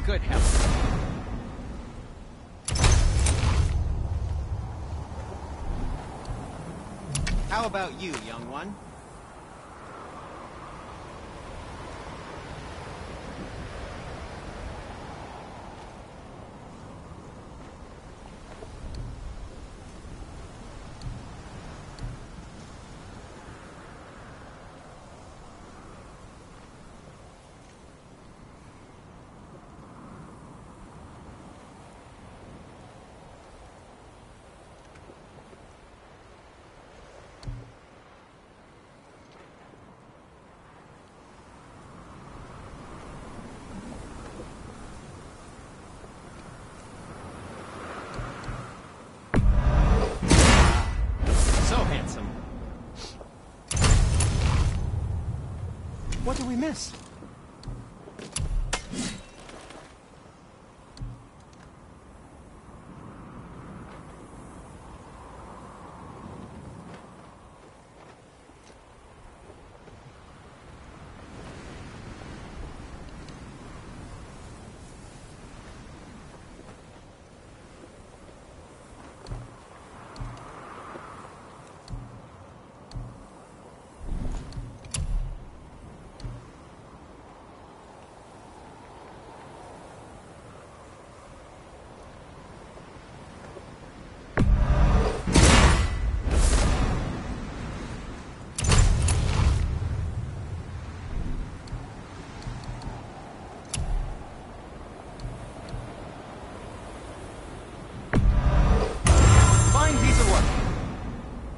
Good health. How about you, young one? What did we miss?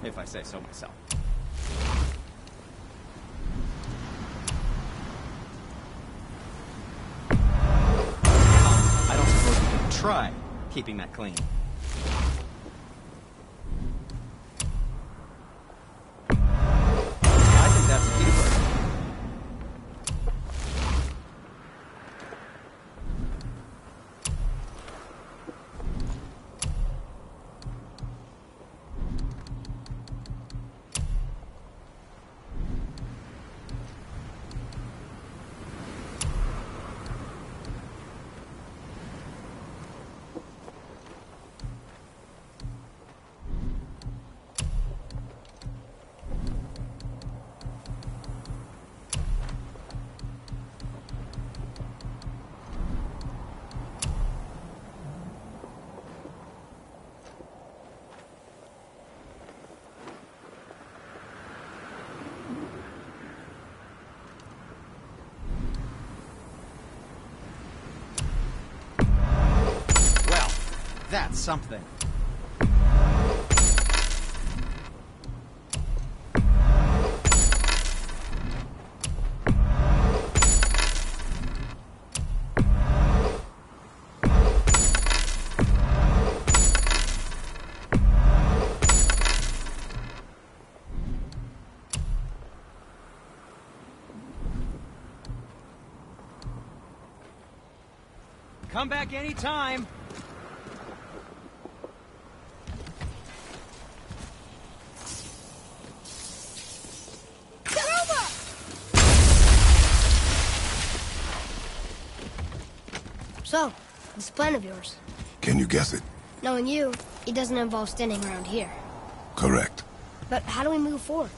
If I say so myself. I don't suppose you could try keeping that clean. I think that's a keeper. That's something. Come back anytime. So, this plan of yours. Can you guess it? Knowing you, it doesn't involve standing around here. Correct. But how do we move forward?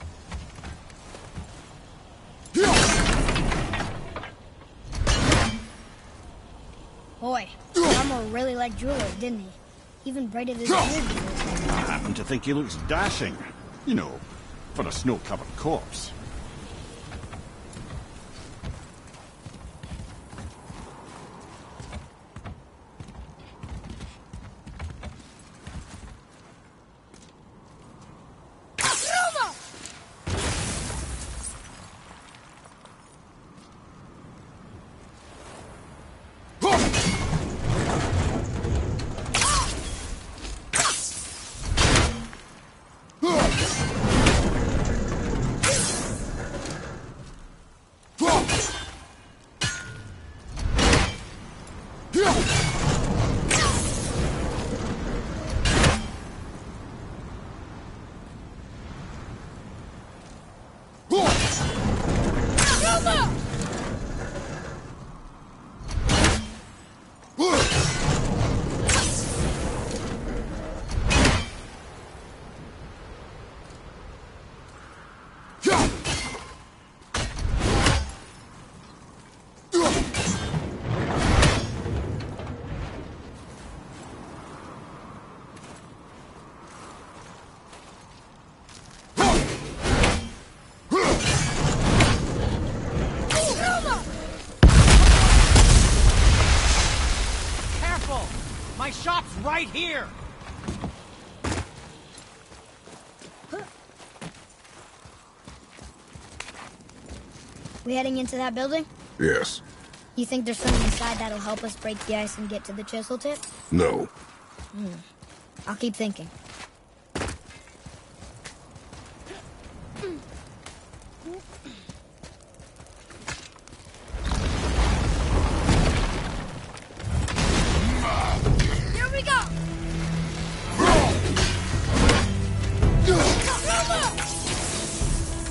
Boy, Elmo really liked jewelry, didn't he? Even braided his beard. I happen to think he looks dashing. You know, for a snow-covered corpse. My shop's right here! We heading into that building? Yes. You think there's something inside that'll help us break the ice and get to the chisel tip? No. I'll keep thinking. Here we go!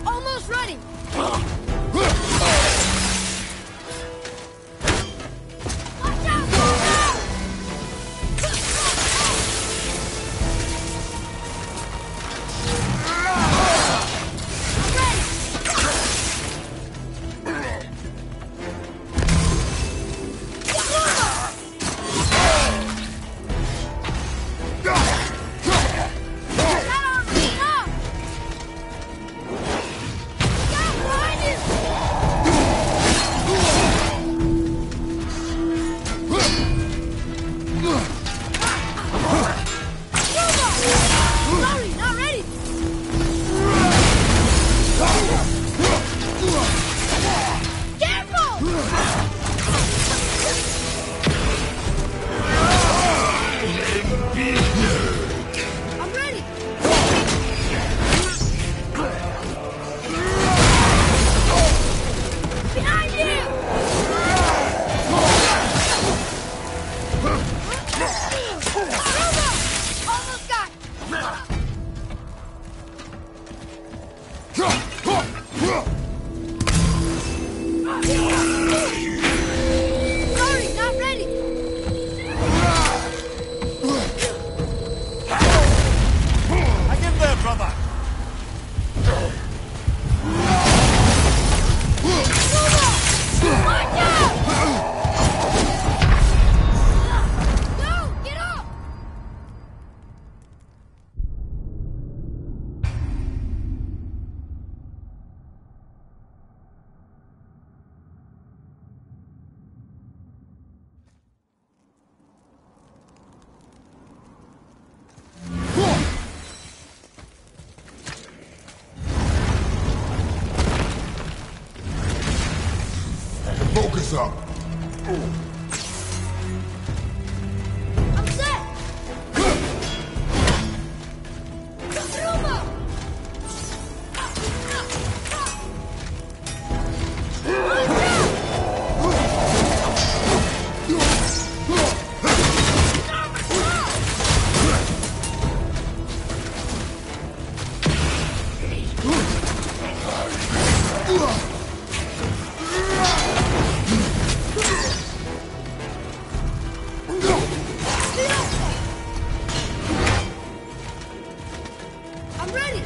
Almost ready! Watch out! Behind you! Close up. I'm set! Zuma! I'm ready!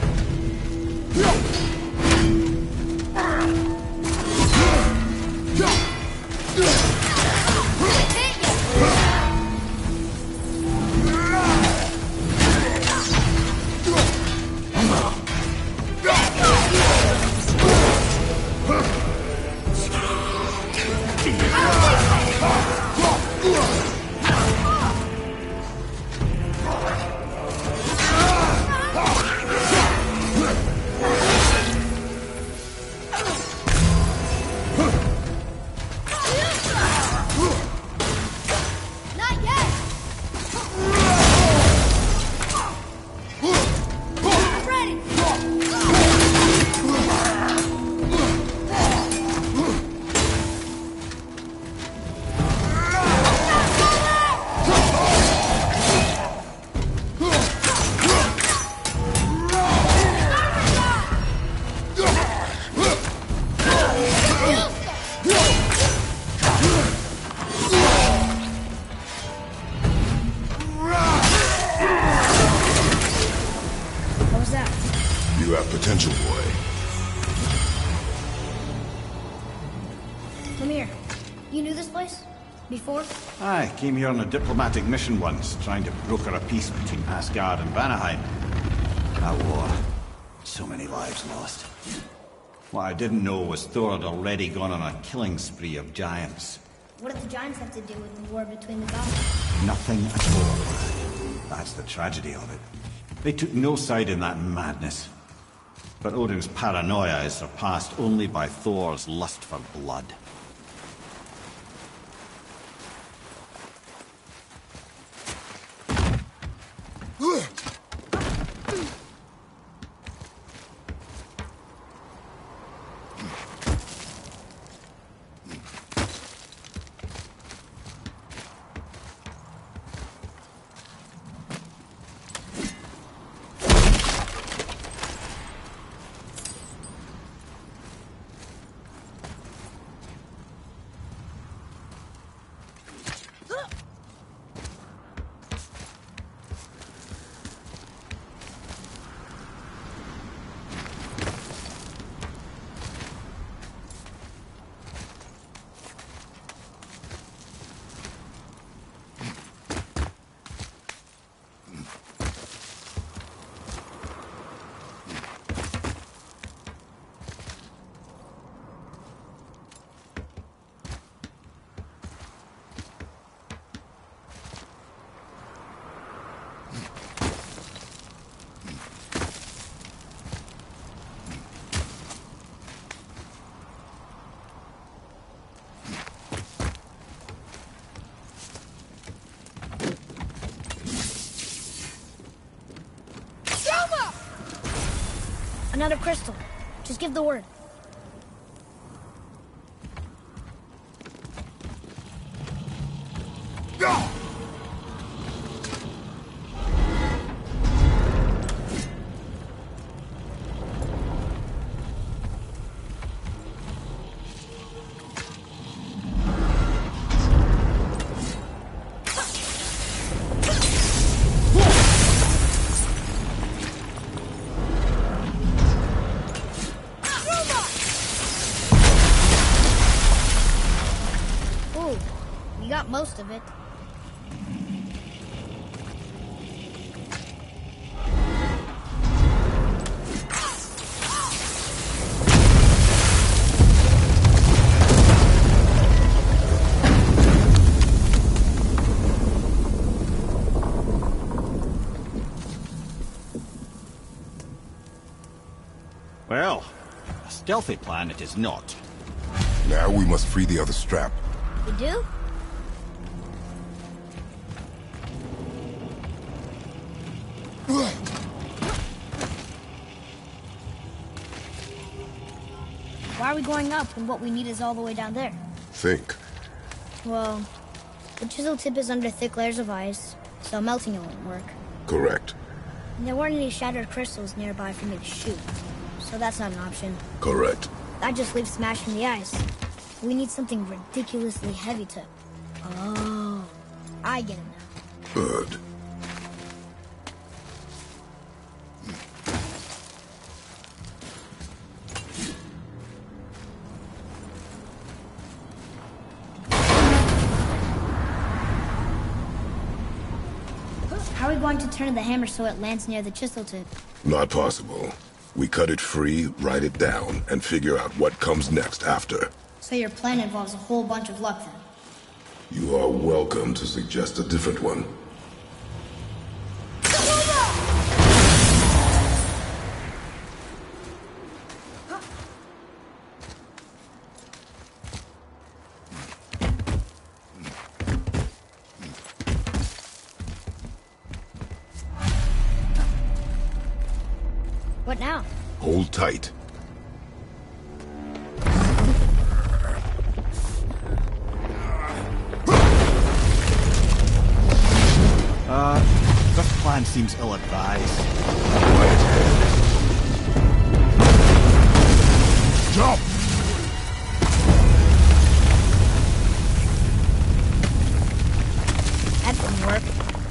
Not yet! I'm ready! What was that? You have potential, boy. Come here. You knew this place? Before? I came here on a diplomatic mission once, trying to broker a peace between Asgard and Vanaheim. That war. So many lives lost. What I didn't know was Thor had already gone on a killing spree of giants. What did the giants have to do with the war between the gods? Nothing at all. That's the tragedy of it. They took no side in that madness. But Odin's paranoia is surpassed only by Thor's lust for blood. Another crystal. Just give the word. Go! Ooh, you got most of it. Well, a stealthy plan it is not. Now we must free the other strap. We do? Why are we going up when what we need is all the way down there? Think. Well, the chisel tip is under thick layers of ice, so melting it won't work. Correct. And there weren't any shattered crystals nearby for me to shoot, so that's not an option. Correct. That just leaves smashing the ice. We need something ridiculously heavy to... Oh, I get it now. Good. How are we going to turn the hammer so it lands near the chisel tip? Not possible. We cut it free, write it down, and figure out what comes next after. So your plan involves a whole bunch of luck then? You are welcome to suggest a different one. What now? Hold tight. This plan seems ill-advised. Quiet head. Jump! That didn't work.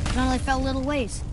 It only fell a little ways.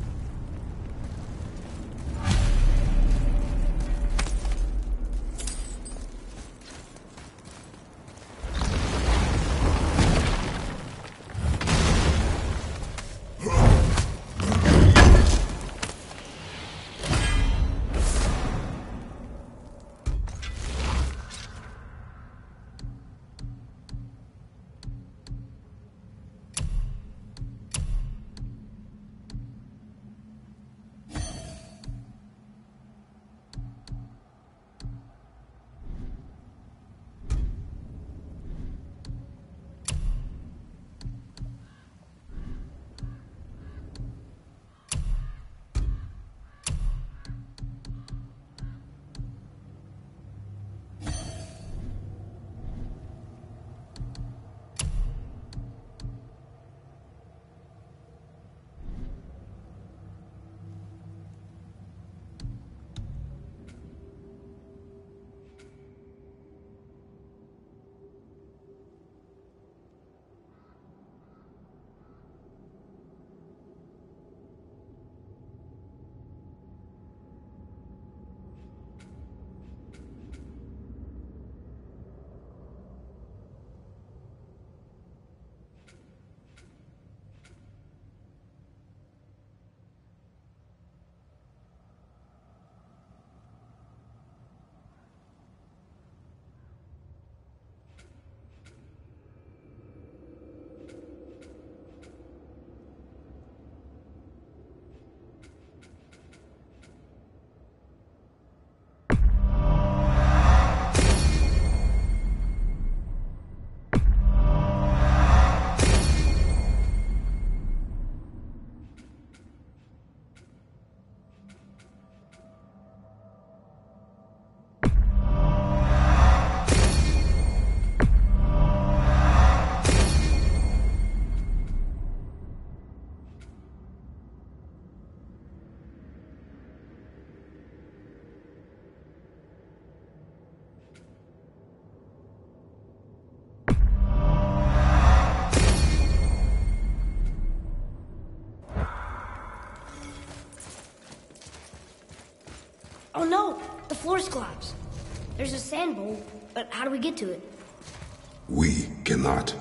Oh no! The floor's collapsed. There's a sand bowl, but how do we get to it? We cannot.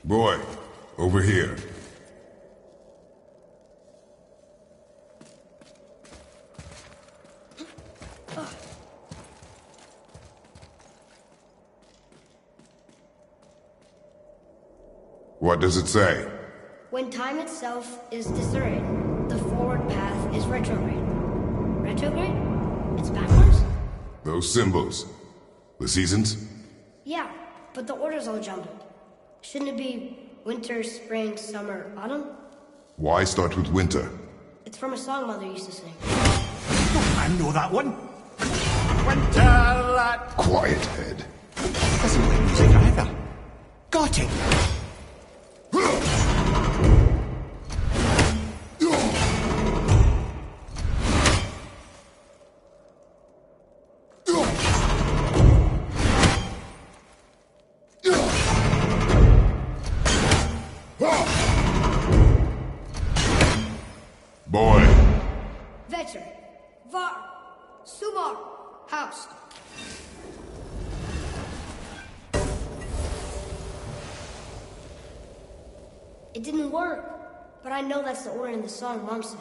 Boy, over here. What does it say? When time itself is disarrayed, the forward path is retrograde. Retrograde? It's backwards? Those symbols. The seasons? Yeah, but the order's all jumbled. Shouldn't it be winter, spring, summer, autumn? Why start with winter? It's from a song Mother used to sing. I know that one. Winter. Quiet, head. Doesn't like music either. Got it. Boy. Vetter. Var. Sumar. House. It didn't work, but I know that's the order in the song Mom sang.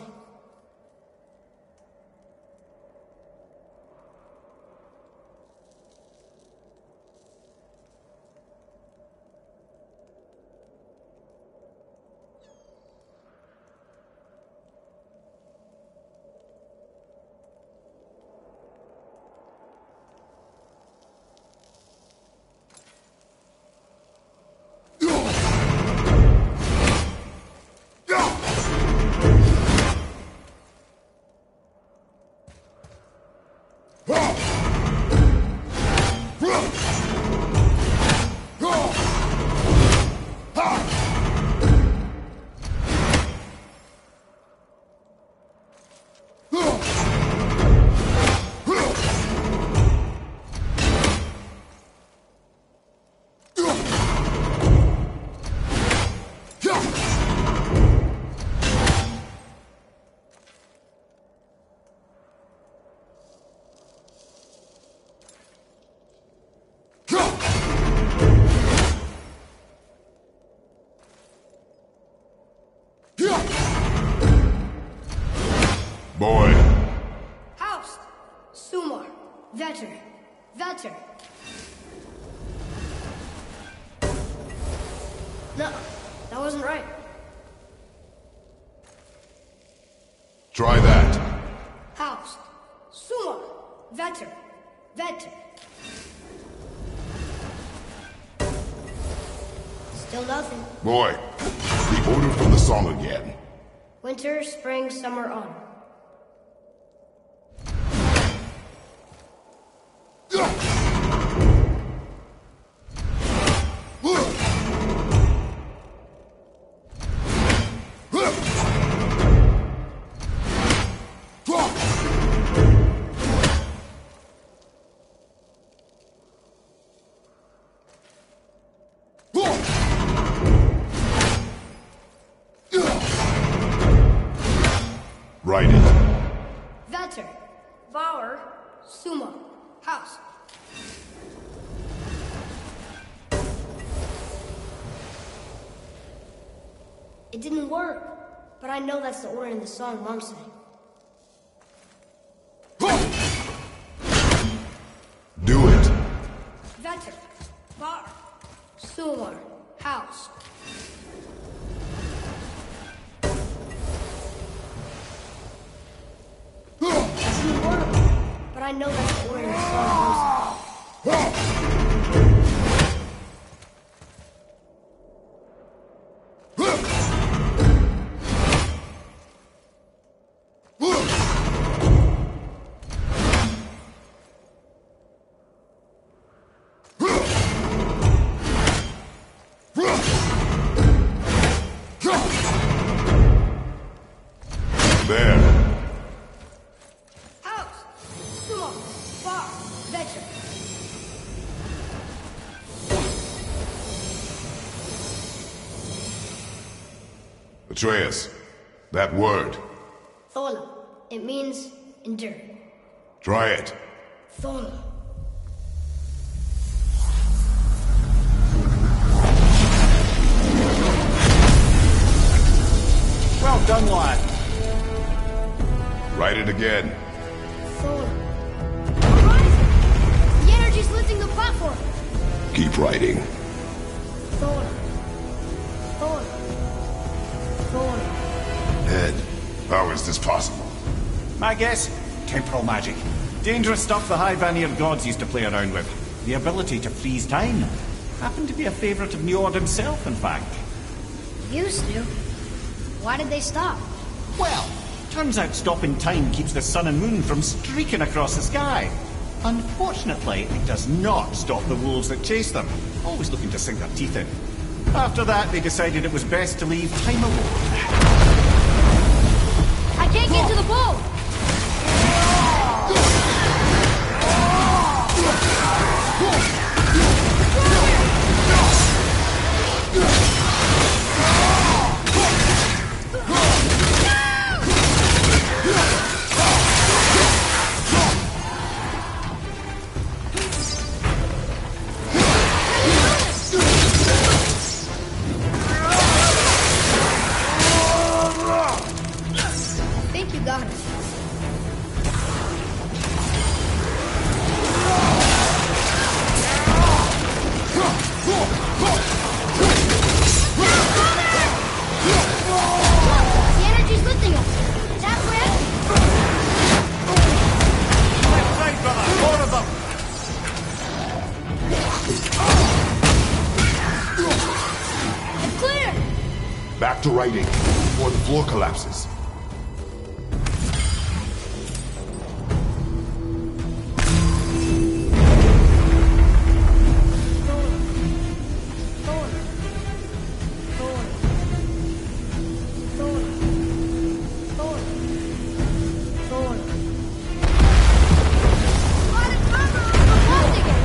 Boy. House. Sumar. Vetter. Vetter. No, that wasn't right. Try that. House. Sumar. Vetter. Vetter. Still nothing. Boy. The order from the song again. Winter, spring, summer, autumn. Write it. Vetter. Var. Sumar. House. It didn't work, but I know that's the order in the song Mom sang. Do it. Vetter. Var. Sumar. House. It didn't work, but I know that's the order in the song Mom sang. There. House. Sumar. Var. Vetter. Atreus. That word. Thola. It means endure. Try it. Thola. Well done, lad. Write it again. Thola. Horizon! The energy's lifting the platform! Keep writing. Thola. Thor. Thor. Ed, how is this possible? My guess? Temporal magic. Dangerous stuff the High Vanir gods used to play around with. The ability to freeze time. Happened to be a favorite of Njord himself, in fact. Used to. Why did they stop? Well, turns out stopping time keeps the sun and moon from streaking across the sky. Unfortunately, it does not stop the wolves that chase them, always looking to sink their teeth in. After that, they decided it was best to leave time alone. I can't get to the boat! I think you got it. The energy's lifting us. Tap red. Left side, brother! More of them! It's clear! Back to writing, before the floor collapses. Thor. Thor. Thor. Thor. Thor. What is cover? I'm holding it!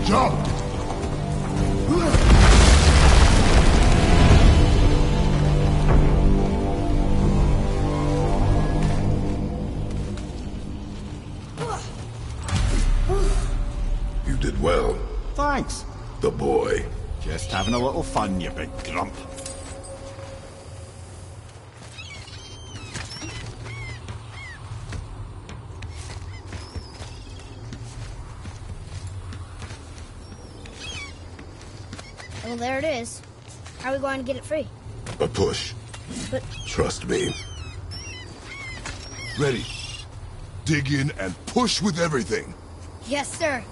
Jump! You did well. Thanks. The boy. Just having a little fun, you big grump. Well, there it is. How are we going to get it free? A push. But... Trust me. Ready. Dig in and push with everything. Yes, sir.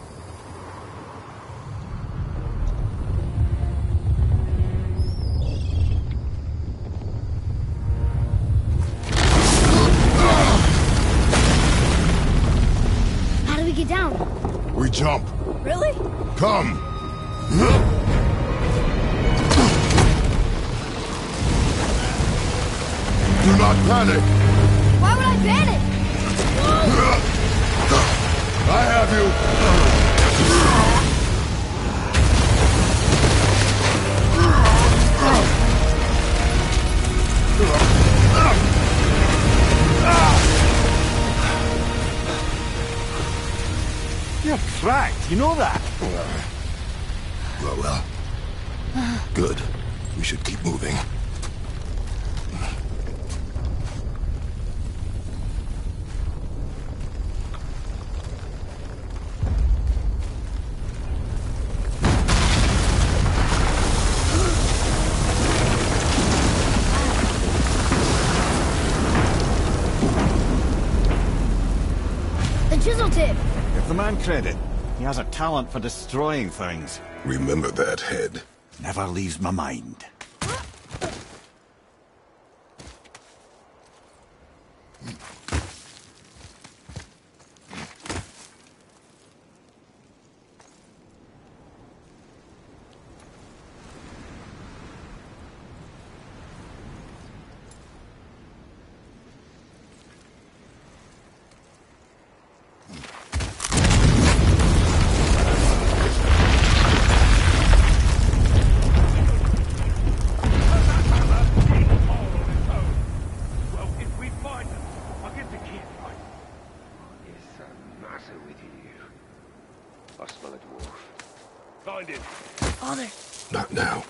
How do we get down? We jump. Really? Come. Do not panic. Why would I panic? I have you. You're cracked, you know that? Well. Good. We should keep moving. Chisel tip. Give the man credit. He has a talent for destroying things. Remember that, Head. Never leaves my mind. Father. Not now.